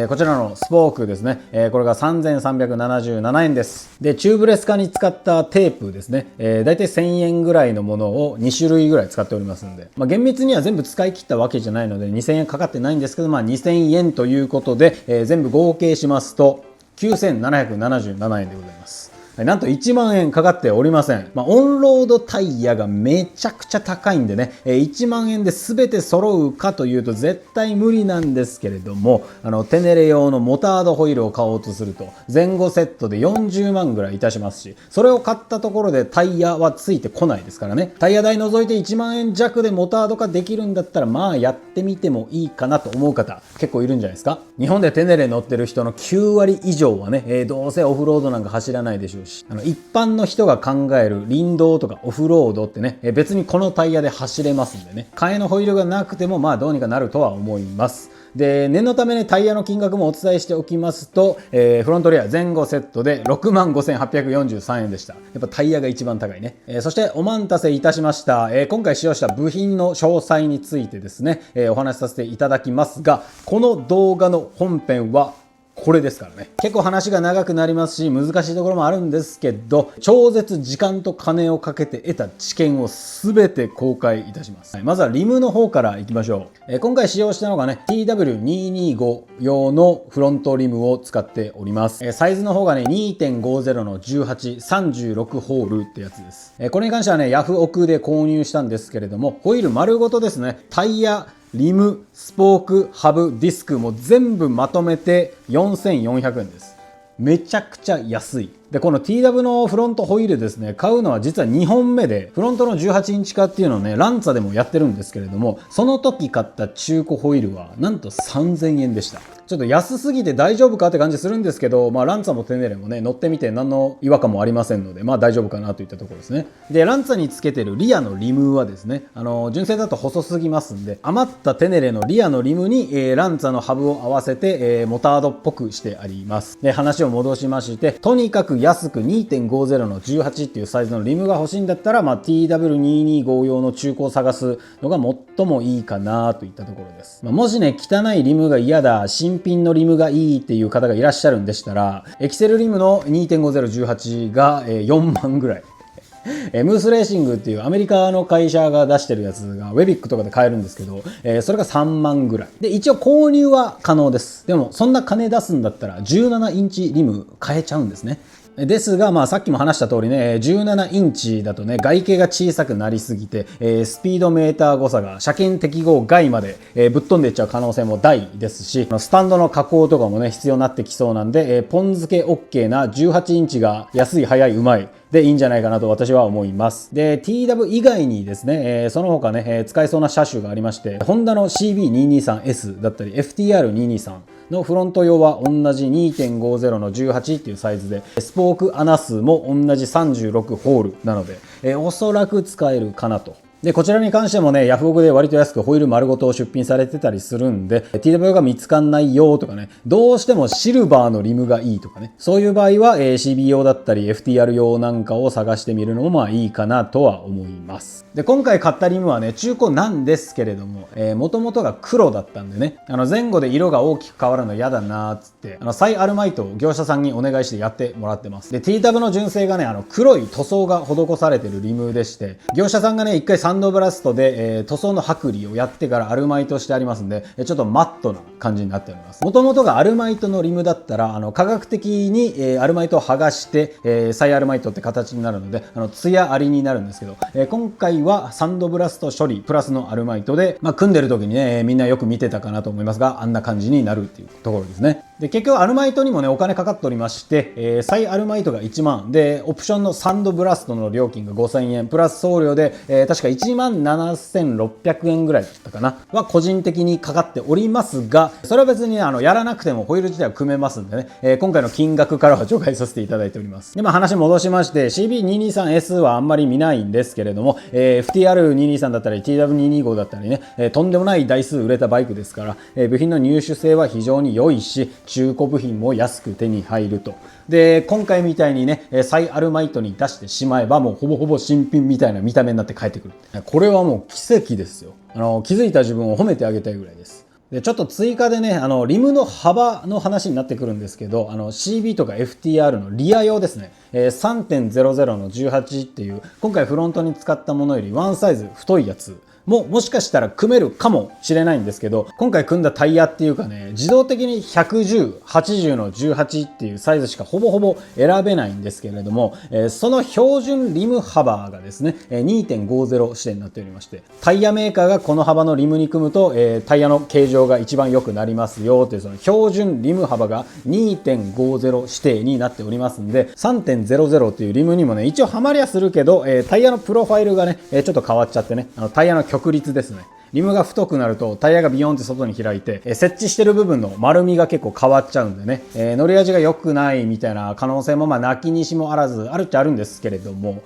こちらのスポークですね、これが3377円です。で、チューブレス化に使ったテープですね、だいたい1000円ぐらいのものを2種類ぐらい使っておりますんで、まあ、厳密には全部使い切ったわけじゃないので2000円かかってないんですけど、まあ、2000円ということで、全部合計しますと9777円でございます。なんと1万円かかっておりません。まあ、オンロードタイヤがめちゃくちゃ高いんでね、1万円で全て揃うかというと絶対無理なんですけれども、テネレ用のモタードホイールを買おうとすると、前後セットで40万ぐらいいたしますし、それを買ったところでタイヤはついてこないですからね。タイヤ代除いて1万円弱でモタード化できるんだったら、まあやってみてもいいかなと思う方、結構いるんじゃないですか。日本でテネレ乗ってる人の9割以上はね、どうせオフロードなんか走らないでしょう。一般の人が考える林道とかオフロードってね、別にこのタイヤで走れますんでね、替えのホイールがなくてもまあどうにかなるとは思います。で、念のためね、タイヤの金額もお伝えしておきますと、フロントレア前後セットで65,843円でした。やっぱタイヤが一番高いね。そしてお待たせいたしました。今回使用した部品の詳細についてですね、お話しさせていただきますが、この動画の本編はこれですからね。結構話が長くなりますし、難しいところもあるんですけど、超絶時間と金をかけて得た知見を全て公開いたします。まずはリムの方からいきましょう。今回使用したのがね、TW225 用のフロントリムを使っております。サイズの方がね、2.50 の18、36ホールってやつです。これに関してはね、ヤフオクで購入したんですけれども、ホイール丸ごとですね、タイヤ、リム、スポーク、ハブ、ディスクも全部まとめて4400円です。めちゃくちゃ安い。で、この TW のフロントホイールですね、買うのは実は2本目で、フロントの18インチ化っていうのをね、ランツァでもやってるんですけれども、その時買った中古ホイールは、なんと3000円でした。ちょっと安すぎて大丈夫かって感じするんですけど、ランツァもテネレもね、乗ってみて何の違和感もありませんので、大丈夫かなといったところですね。で、ランツァにつけてるリアのリムはですね、純正だと細すぎますんで、余ったテネレのリアのリムに、ランツァのハブを合わせて、モタードっぽくしてあります。で、話を戻しまして、とにかく安く 2.50 の18っていうサイズのリムが欲しいんだったら、TW225 用の中古を探すのが最もいいかなといったところです。もしね、汚いリムが嫌だ、新品のリムがいいっていう方がいらっしゃるんでしたら、エキセルリムの 2.5018 が4万ぐらい。ムースレーシングっていうアメリカの会社が出してるやつがウェビックとかで買えるんですけど、それが3万ぐらい。で、一応購入は可能です。でも、そんな金出すんだったら17インチリム買えちゃうんですね。ですが、さっきも話した通りね、17インチだとね、外径が小さくなりすぎて、スピードメーター誤差が車検適合外まで、ぶっ飛んでいっちゃう可能性も大ですし、スタンドの加工とかもね、必要になってきそうなんで、ポン付け OK な18インチが安い、早い、うまい。でいいんじゃないかなと私は思います。で、TW 以外にですね、その他ね、使えそうな車種がありまして、ホンダの CB223S だったり、FTR223。のフロント用は同じ 2.50 の18っていうサイズで、スポーク穴数も同じ36ホールなので、おそらく使えるかなと。で、こちらに関してもね、ヤフオクで割と安くホイール丸ごと出品されてたりするんで、TW が見つかんないよとかね、どうしてもシルバーのリムがいいとかね、そういう場合は CB 用だったり FTR 用なんかを探してみるのもいいかなとは思います。で、今回買ったリムはね、中古なんですけれども、元々が黒だったんでね、前後で色が大きく変わるの嫌だなーっつって、サイアルマイトを業者さんにお願いしてやってもらってます。で、TW の純正がね、黒い塗装が施されてるリムでして、業者さんがね、一回サンドブラストで、塗装の剥離をやってからアルマイトしてありますんで、ちょっとマットな感じになっております。元々がアルマイトのリムだったら、科学的に、アルマイトを剥がして、再アルマイトって形になるので、ツヤありになるんですけど、今回はサンドブラスト処理プラスのアルマイトで、組んでる時にね、みんなよく見てたかなと思いますが、あんな感じになるっていうところですね。で、結局アルマイトにもね、お金かかっておりまして、再アルマイトが1万で、オプションのサンドブラストの料金が5000円プラス送料で、確か17,600円ぐらいだったかなは個人的にかかっておりますが、それは別にやらなくてもホイール自体は組めますんでね、今回の金額からは除外させていただいております。で、話戻しまして、CB223S はあんまり見ないんですけれども、FTR223 だったり TW225 だったりね、とんでもない台数売れたバイクですから、部品の入手性は非常に良いし、中古部品も安く手に入ると。で、今回みたいにね、再アルマイトに出してしまえばもうほぼほぼ新品みたいな見た目になって帰ってくる。これはもう奇跡ですよ。気づいた自分を褒めてあげたいぐらいです。で、ちょっと追加でね、リムの幅の話になってくるんですけど、CB とか FTR のリア用ですね、3.00 の18っていう、今回フロントに使ったものよりワンサイズ太いやつ、もしかしたら組めるかもしれないんですけど、今回組んだタイヤっていうかね、自動的に110、80の18っていうサイズしかほぼほぼ選べないんですけれども、その標準リム幅がですね、2.50 指定になっておりまして、タイヤメーカーがこの幅のリムに組むと、タイヤの形状が一番良くなりますよという、その標準リム幅が 2.50 指定になっておりますんで、3.00 っていうリムにもね、一応はまりはするけど、タイヤのプロファイルがね、ちょっと変わっちゃってね、タイヤの曲率ですね。リムが太くなるとタイヤがビヨンって外に開いて、設置してる部分の丸みが結構変わっちゃうんでね、乗り味が良くないみたいな可能性もなきにしもあらずあるっちゃあるんですけれども、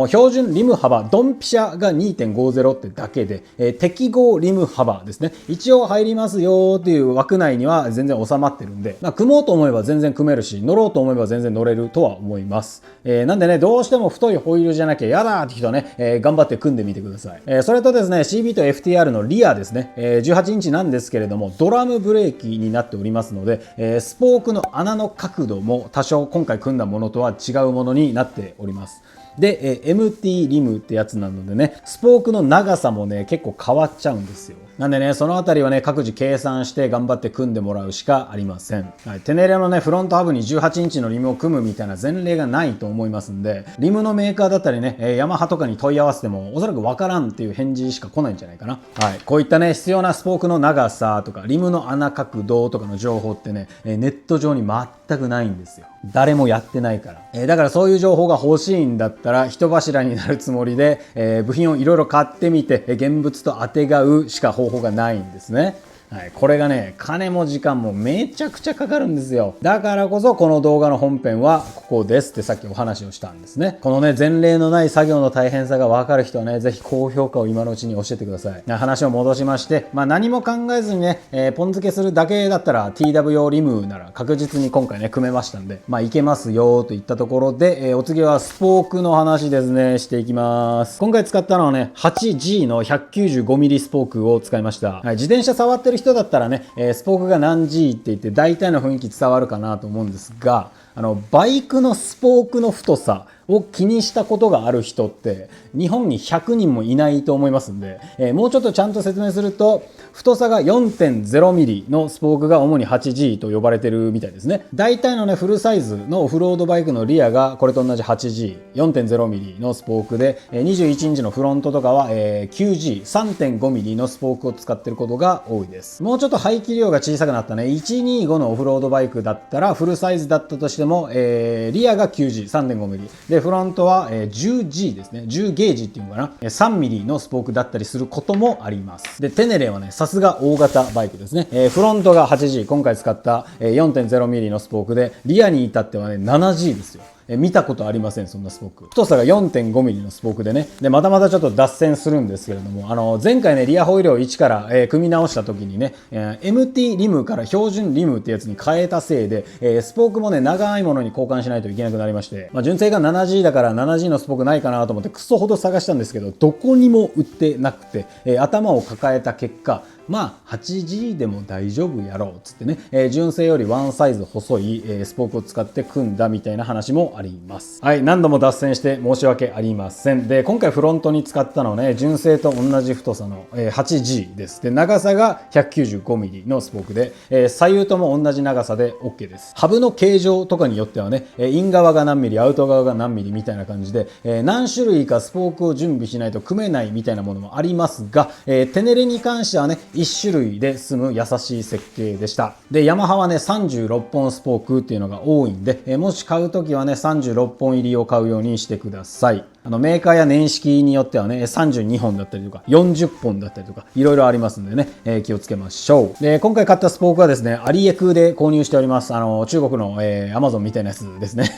標準リム幅ドンピシャが 2.50 ってだけで、適合リム幅ですね、一応入りますよっていう枠内には全然収まってるんで、組もうと思えば全然組めるし、乗ろうと思えば全然乗れるとは思います。なんでね、どうしても太いホイールじゃなきゃやだって人はね、頑張って組んでみてください。それとですね、CB と FTR のリアですね、18インチなんですけれども、ドラムブレーキになっておりますので、スポークの穴の角度も多少今回組んだものとは違うものになっております。で、MT リムってやつなのでね、スポークの長さもね、結構変わっちゃうんですよ。なんでね、そのあたりはね、各自計算して頑張って組んでもらうしかありません。はい、テネレのね、フロントハブに18インチのリムを組むみたいな前例がないと思いますんで、リムのメーカーだったりね、ヤマハとかに問い合わせてもおそらくわからんっていう返事しか来ないんじゃないかな。はい、こういったね、必要なスポークの長さとか、リムの穴角度とかの情報ってね、ネット上に全くないんですよ。誰もやってないから。だからそういう情報が欲しいんだったら、人柱になるつもりで、部品をいろいろ買ってみて、現物と当てがうしか方法がないんですね。はい、これがね、金も時間もめちゃくちゃかかるんですよ。だからこそこの動画の本編はここですってさっきお話をしたんですね。このね、前例のない作業の大変さが分かる人はね、ぜひ高評価を今のうちに教えてください。話を戻しまして、何も考えずにね、ポン付けするだけだったら TWO リムなら確実に今回ね、組めましたんで、いけますよといったところで、お次はスポークの話ですね、していきます。今回使ったのはね、8G の 195mm スポークを使いました。はい、自転車触ってる人だったらね、スポークが何 G って言って大体の雰囲気伝わるかなと思うんですが、バイクのスポークの太さを気にしたことがある人って日本に100人もいないと思いますんで、もうちょっとちゃんと説明すると、太さが 4.0mm のスポークが主に 8G と呼ばれてるみたいですね。大体のね、フルサイズのオフロードバイクのリアがこれと同じ 8G、4.0mm のスポークで、21インチのフロントとかは 9G、3.5mm のスポークを使ってることが多いです。もうちょっと排気量が小さくなったね、125のオフロードバイクだったら、フルサイズだったとしても、リアが 9G、3.5mm。で、フロントは 10G ですね。10ゲージっていうのかな。3mm のスポークだったりすることもあります。で、テネレはね、さすが大型バイクですね。フロントが 8G、今回使った 4.0mm のスポークで、リアに至ってはね、7G ですよ。見たことありません、そんなスポーク。太さが 4.5mm のスポークでね。で、またまたちょっと脱線するんですけれども、前回ね、リアホイールを1から、組み直した時にね、MT リムから標準リムってやつに変えたせいで、スポークもね、長いものに交換しないといけなくなりまして、純正が 7G だから 7G のスポークないかなと思ってクソほど探したんですけど、どこにも売ってなくて、頭を抱えた結果、8G でも大丈夫やろうっつってね、純正よりワンサイズ細い、スポークを使って組んだみたいな話もあります。はい、何度も脱線して申し訳ありません。で、今回フロントに使ったのはね、純正と同じ太さの、8G です。で、長さが 195mm のスポークで、左右とも同じ長さで OK です。ハブの形状とかによってはね、イン側が何ミリ、アウト側が何ミリみたいな感じで、何種類かスポークを準備しないと組めないみたいなものもありますが、テネレに関してはね、1種類で済む優しい設計でした。で、ヤマハはね、36本スポークっていうのが多いんで、もし買うときはね、36本入りを買うようにしてください。メーカーや年式によってはね、32本だったりとか、40本だったりとか、いろいろありますんでね、気をつけましょう。で、今回買ったスポークはですね、アリエクで購入しております。中国の、Amazon みたいなやつですね。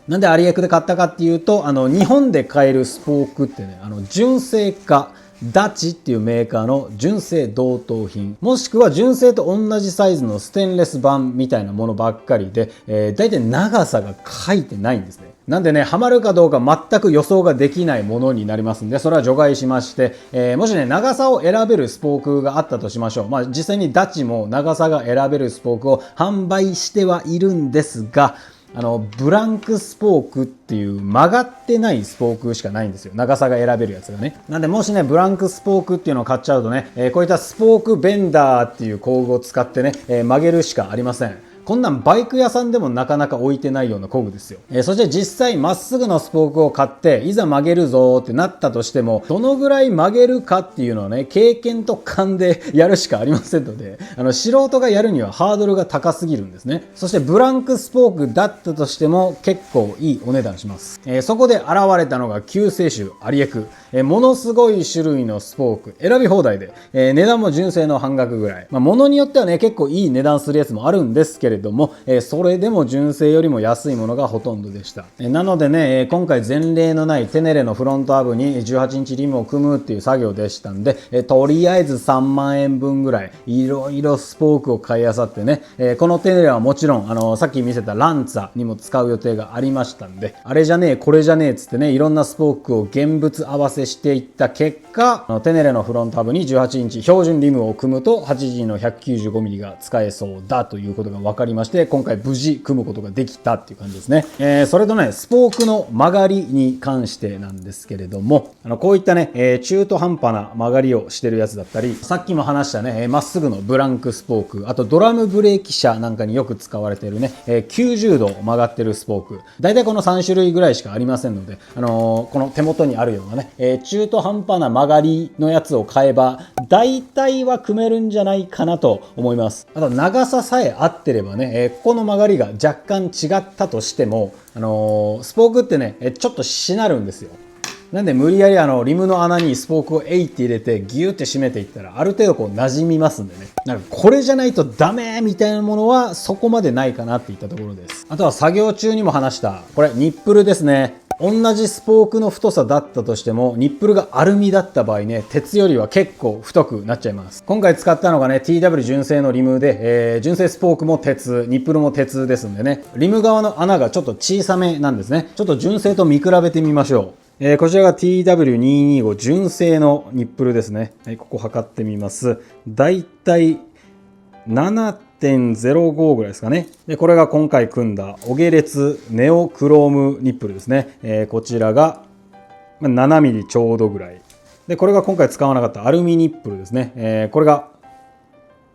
なんでアリエクで買ったかっていうと、日本で買えるスポークってね、純正か、ダチっていうメーカーの純正同等品、もしくは純正と同じサイズのステンレス板みたいなものばっかりで、だいたい長さが書いてないんですね。なんでね、ハマるかどうか全く予想ができないものになりますんで、それは除外しまして、もしね、長さを選べるスポークがあったとしましょう。実際にダチも長さが選べるスポークを販売してはいるんですが、ブランクスポークっていう曲がってないスポークしかないんですよ。長さが選べるやつがね。なんでもしね、ブランクスポークっていうのを買っちゃうとね、こういったスポークベンダーっていう工具を使ってね、曲げるしかありません。こんなんバイク屋さんでもなかなか置いてないような工具ですよ。そして実際まっすぐのスポークを買っていざ曲げるぞーってなったとしても、どのぐらい曲げるかっていうのはね、経験と勘でやるしかありませんので、素人がやるにはハードルが高すぎるんですね。そしてブランクスポークだったとしても結構いいお値段します。そこで現れたのが救世主アリエク。ものすごい種類のスポーク選び放題で、値段も純正の半額ぐらい。ものによってはね、結構いい値段するやつもあるんですけれども、それでも純正よりも安いものがほとんどでした。なのでね、今回前例のないテネレのフロントハブに18インチリムを組むっていう作業でしたんで、とりあえず3万円分ぐらいいろいろスポークを買い漁ってね、このテネレはもちろんさっき見せたランツァにも使う予定がありましたんで、あれじゃねえこれじゃねえっつってね、いろんなスポークを現物合わせしていった結果、テネレのフロントハブに18インチ標準リムを組むと 8G の 195mm が使えそうだということが分かりりまして、今回無事組むことができたっていう感じですね。それとね、スポークの曲がりに関してなんですけれども、こういったね、中途半端な曲がりをしてるやつだったり、さっきも話したね、まっすぐのブランクスポーク、あとドラムブレーキ車なんかによく使われているね、90度曲がってるスポーク。大体この3種類ぐらいしかありませんので、この手元にあるようなね、中途半端な曲がりのやつを買えば、大体は組めるんじゃないかなと思います。あと長ささえ合ってればね、ここの曲がりが若干違ったとしても、スポークってね、ちょっとしなるんですよ。なんで無理やりリムの穴にスポークをえいって入れてギューって締めていったらある程度こう馴染みますんでね。なんかこれじゃないとダメみたいなものはそこまでないかなっていったところです。あとは作業中にも話した、これニップルですね。同じスポークの太さだったとしても、ニップルがアルミだった場合ね、鉄よりは結構太くなっちゃいます。今回使ったのがね、TW 純正のリムで、純正スポークも鉄、ニップルも鉄ですんでね、リム側の穴がちょっと小さめなんですね。ちょっと純正と見比べてみましょう。こちらが TW225 純正のニップルですね。はい、ここ測ってみます。だいたい 7.05 ぐらいですかね。で、これが今回組んだオゲレツネオクロームニップルですね。こちらが7ミリちょうどぐらい。で、これが今回使わなかったアルミニップルですね。これが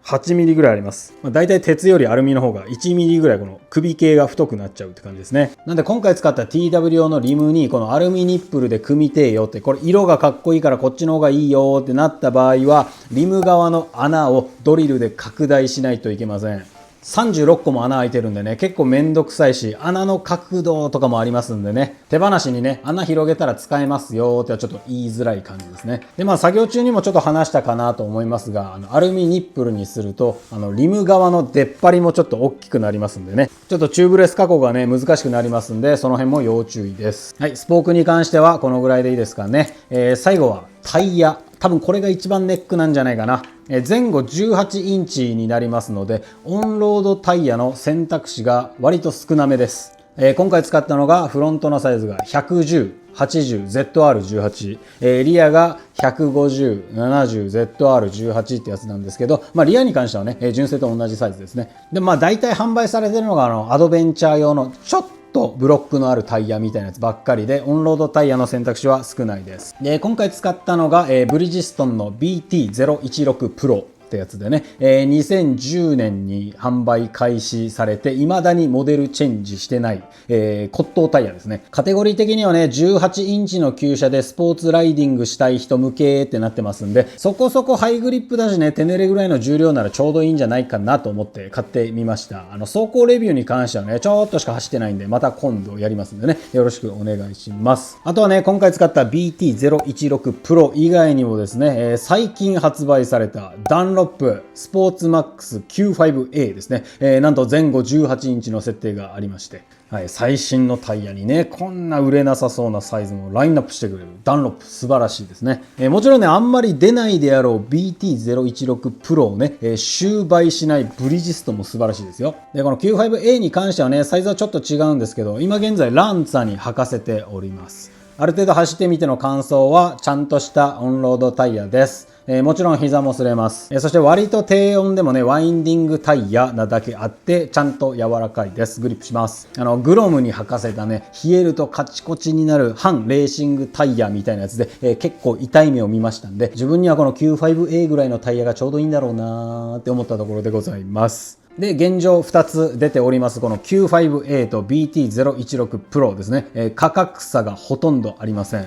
8ミリぐらいあります。だいたい鉄よりアルミの方が1ミリぐらいこの首系が太くなっちゃうって感じですね。なんで今回使った TW 用のリムにこのアルミニップルで組みてえよって、これ色がかっこいいからこっちの方がいいよってなった場合は、リム側の穴をドリルで拡大しないといけません。36個も穴開いてるんでね、結構めんどくさいし、穴の角度とかもありますんでね、手放しにね、穴広げたら使えますよってはちょっと言いづらい感じですね。で、作業中にもちょっと話したかなと思いますが、アルミニップルにすると、リム側の出っ張りもちょっと大きくなりますんでね、ちょっとチューブレス加工がね、難しくなりますんで、その辺も要注意です。はい、スポークに関してはこのぐらいでいいですかね。最後はタイヤ。多分これが一番ネックなんじゃないかな。前後18インチになりますので、オンロードタイヤの選択肢が割と少なめです。今回使ったのがフロントのサイズが110、80、ZR18、リアが150、70、ZR18 ってやつなんですけど、リアに関してはね、純正と同じサイズですね。で、大体販売されてるのがアドベンチャー用のちょっとブロックのあるタイヤみたいなやつばっかりで、オンロードタイヤの選択肢は少ないです。で、今回使ったのが、ブリヂストンの BT016 Proってやつでね、2010年に販売開始されて、未だにモデルチェンジしてない、骨董タイヤですね。カテゴリー的にはね、18インチの旧車でスポーツライディングしたい人向けってなってますんで、そこそこハイグリップだしね、手濡れぐらいの重量ならちょうどいいんじゃないかなと思って買ってみました。走行レビューに関してはね、ちょっとしか走ってないんで、また今度やりますんでね、よろしくお願いします。あとはね、今回使った BT016 Pro 以外にもですね、最近発売されたダンロップスポーツマックス Q5A ですね、なんと前後18インチの設定がありまして、はい、最新のタイヤにね、こんな売れなさそうなサイズもラインナップしてくれるダンロップ素晴らしいですね。もちろんね、あんまり出ないであろう BT016 Pro をね、終売しないブリヂストンも素晴らしいですよ。で、この Q5A に関してはね、サイズはちょっと違うんですけど、今現在ランツァに履かせております。ある程度走ってみての感想は、ちゃんとしたオンロードタイヤです。もちろん膝も擦れます。そして割と低温でもね、ワインディングタイヤなだけあって、ちゃんと柔らかいです。グリップします。グロムに履かせたね、冷えるとカチコチになる反レーシングタイヤみたいなやつで、結構痛い目を見ましたんで、自分にはこの Q5A ぐらいのタイヤがちょうどいいんだろうなーって思ったところでございます。で、現状2つ出ております。この Q5A と BT016 Pro ですね。価格差がほとんどありません。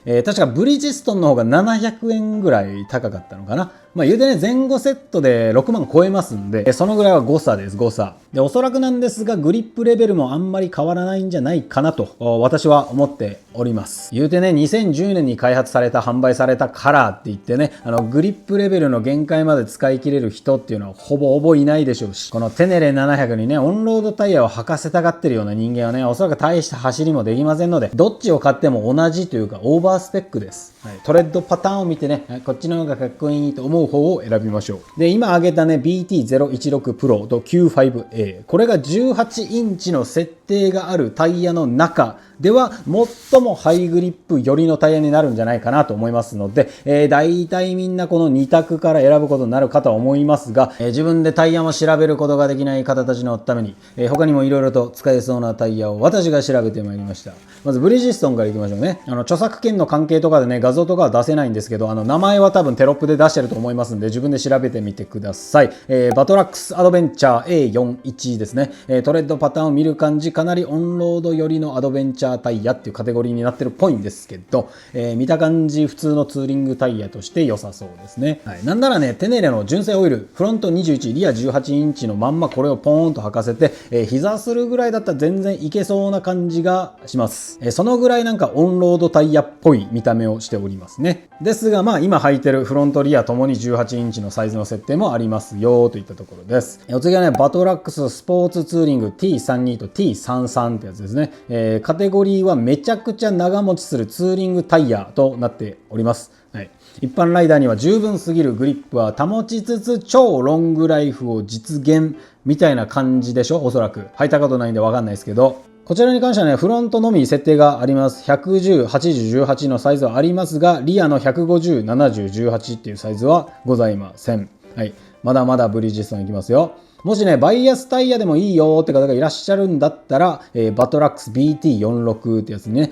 確かブリヂストンの方が700円ぐらい高かったのかな。言うてね、前後セットで6万超えますんで、そのぐらいは誤差です、誤差。で、おそらくなんですが、グリップレベルもあんまり変わらないんじゃないかなと、私は思っております。言うてね、2010年に開発された、販売されたカラーって言ってね、グリップレベルの限界まで使い切れる人っていうのはほぼいないでしょうし、このテネレ700にね、オンロードタイヤを履かせたがってるような人間はね、おそらく大した走りもできませんので、どっちを買っても同じというか、オーバースペックです。はい、トレッドパターンを見てね、こっちの方がかっこいいと思う方を選びましょう。で、今挙げたね、BT016 Pro と Q5A。これが18インチの設定があるタイヤの中では最もハイグリップ寄りのタイヤになるんじゃないかなと思いますので、大体みんなこの2択から選ぶことになるかと思いますが、自分でタイヤも調べることができない方たちのために、他にもいろいろと使えそうなタイヤを私が調べてまいりました。まずブリヂストンからいきましょうね。著作権の関係とかでね、画像とかは出せないんですけど、名前は多分テロップで出してると思いますんで、自分で調べてみてください。バトラックスアドベンチャー A41 ですね。トレッドパターンを見る感じ、かなりオンロード寄りのアドベンチャータイヤっていうカテゴリーになってるっぽいんですけど、見た感じ普通のツーリングタイヤとして良さそうですね。はい、なんならね、テネレの純正オイル、フロント21、リア18インチのまんまこれをポーンと履かせて、膝するぐらいだったら全然いけそうな感じがします。そのぐらいなんかオンロードタイヤっぽい見た目をしておりますね。ですがまあ今履いてるフロントリアともに18インチのサイズの設定もありますよといったところです。お次はね、バトラックススポーツツーリング T32 と T33 ってやつですね。カテゴリーはめちゃくちゃ長持ちするツーリングタイヤとなっております。はい、一般ライダーには十分すぎるグリップは保ちつつ超ロングライフを実現みたいな感じでしょ、おそらく。履いたことないんでわかんないですけど。こちらに関してはね、フロントのみ設定があります。110、80、18のサイズはありますが、リアの150、70、18っていうサイズはございません。はい。まだまだブリヂストンいきますよ。もしね、バイアスタイヤでもいいよって方がいらっしゃるんだったら、バトラックス BT46 ってやつね、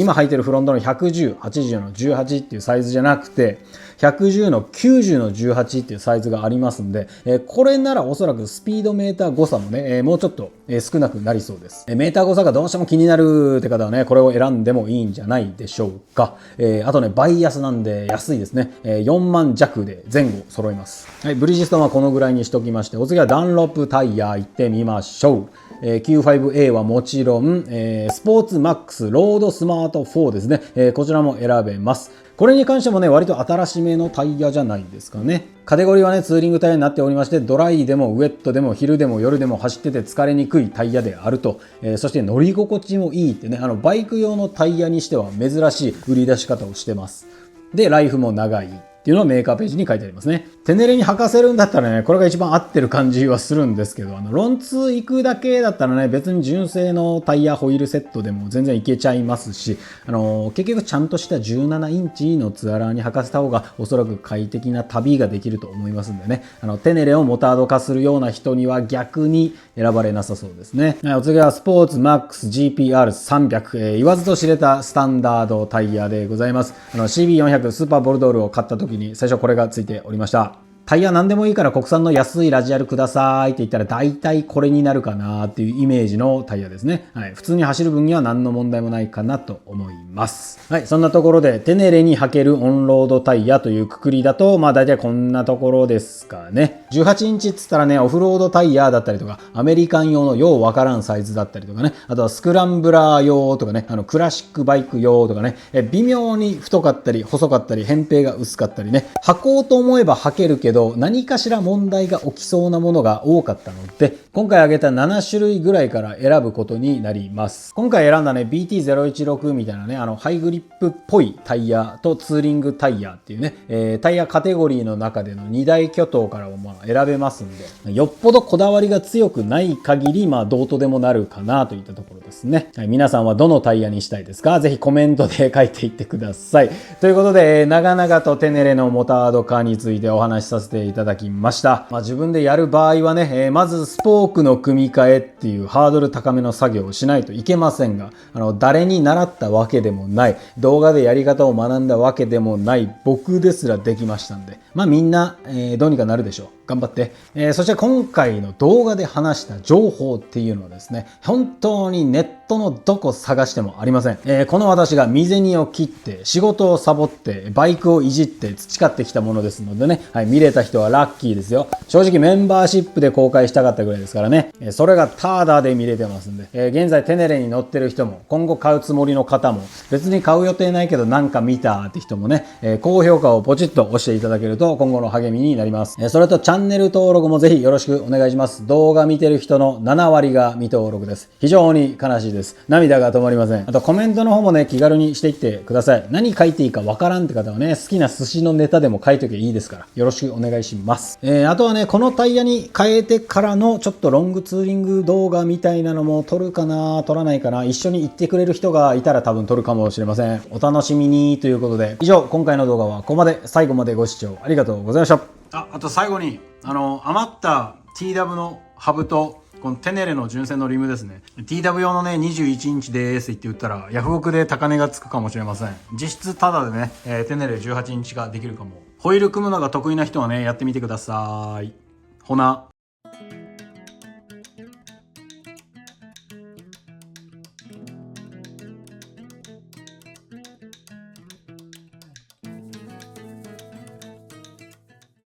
今履いてるフロントの110、80の18っていうサイズじゃなくて、110の90の18っていうサイズがありますんで、これならおそらくスピードメーター誤差もね、もうちょっと少なくなりそうです。メーター誤差がどうしても気になるって方はね、これを選んでもいいんじゃないでしょうか。あとね、バイアスなんで安いですね。4万弱で前後揃います。はい、ブリヂストンはこのぐらいにしときまして、お次はダンロップタイヤ行ってみましょう。Q5A はもちろん、スポーツマックスロードスマート4ですね。こちらも選べます。これに関してもね、割と新しめのタイヤじゃないですかね。カテゴリーはね、ツーリングタイヤになっておりまして、ドライでもウェットでも昼でも夜でも走ってて疲れにくいタイヤであると。そして乗り心地もいいってね、バイク用のタイヤにしては珍しい売り出し方をしてます。で、ライフも長い。っていうのをメーカーページに書いてありますね。テネレに履かせるんだったらね、これが一番合ってる感じはするんですけど、ロンツー行くだけだったらね、別に純正のタイヤホイールセットでも全然いけちゃいますし、結局ちゃんとした17インチのツアラーに履かせた方がおそらく快適な旅ができると思いますんでね、テネレをモタード化するような人には逆に選ばれなさそうですね。お次はスポーツマックス GPR300、言わずと知れたスタンダードタイヤでございます。CB400 スーパーボルドールを買った時に最初これがついておりました。タイヤ何でもいいから国産の安いラジアルくださいって言ったら大体これになるかなっていうイメージのタイヤですね。はい、普通に走る分には何の問題もないかなと思います。はい、そんなところでテネレに履けるオンロードタイヤというくくりだと、まあ大体こんなところですかね。18インチっつったらね、オフロードタイヤだったりとか、アメリカン用のようわからんサイズだったりとかね、あとはスクランブラー用とかね、クラシックバイク用とかね、微妙に太かったり細かったり、扁平が薄かったりね、履こうと思えば履けるけど、何かしら問題が起きそうなものが多かったので、今回挙げた7種類ぐらいから選ぶことになります。今回選んだね、BT016 みたいなね、ハイグリップっぽいタイヤとツーリングタイヤっていうね、タイヤカテゴリーの中での2大巨頭からもまあ選べますんで、よっぽどこだわりが強くない限り、まあどうとでもなるかなといったところですね。はい、皆さんはどのタイヤにしたいですか？ぜひコメントで書いていってください。ということで、長々とテネレのモタード化についてお話しさせていただきました。まあ、自分でやる場合はね、まずスポークの組み替えっていうハードル高めの作業をしないといけませんが、誰に習ったわけでもない、動画でやり方を学んだわけでもない僕ですらできましたんで、まあみんな、どうにかなるでしょう。頑張って。そして今回の動画で話した情報っていうのはですね、本当にネットのどこ探してもありません。この私が身銭を切って仕事をサボってバイクをいじって培ってきたものですのでね、はい、見れた人はラッキーですよ。正直メンバーシップで公開したかったぐらいですからね、それがタダで見れてますんで、現在テネレに乗ってる人も今後買うつもりの方も別に買う予定ないけどなんか見たって人もね、高評価をポチッと押していただけると今後の励みになります。それとチャンンネル登録もぜひよろしくお願いします。動画見てる人の7割が未登録です。非常に悲しいです。涙が止まりません。あとコメントの方もね、気軽にしていってください。何書いていいかわからんって方はね、好きな寿司のネタでも書いときゃいいですから、よろしくお願いします。あとはね、このタイヤに変えてからのちょっとロングツーリング動画みたいなのも撮るかな、撮らないかな、一緒に行ってくれる人がいたら多分撮るかもしれません。お楽しみにということで、以上、今回の動画はここまで。最後までご視聴ありがとうございました。あと最後に、余った TW のハブと、このテネレの純正のリムですね。TW 用のね、21インチですって言ったら、ヤフオクで高値がつくかもしれません。実質タダでね、テネレ18インチができるかも。ホイール組むのが得意な人はね、やってみてください。ほな。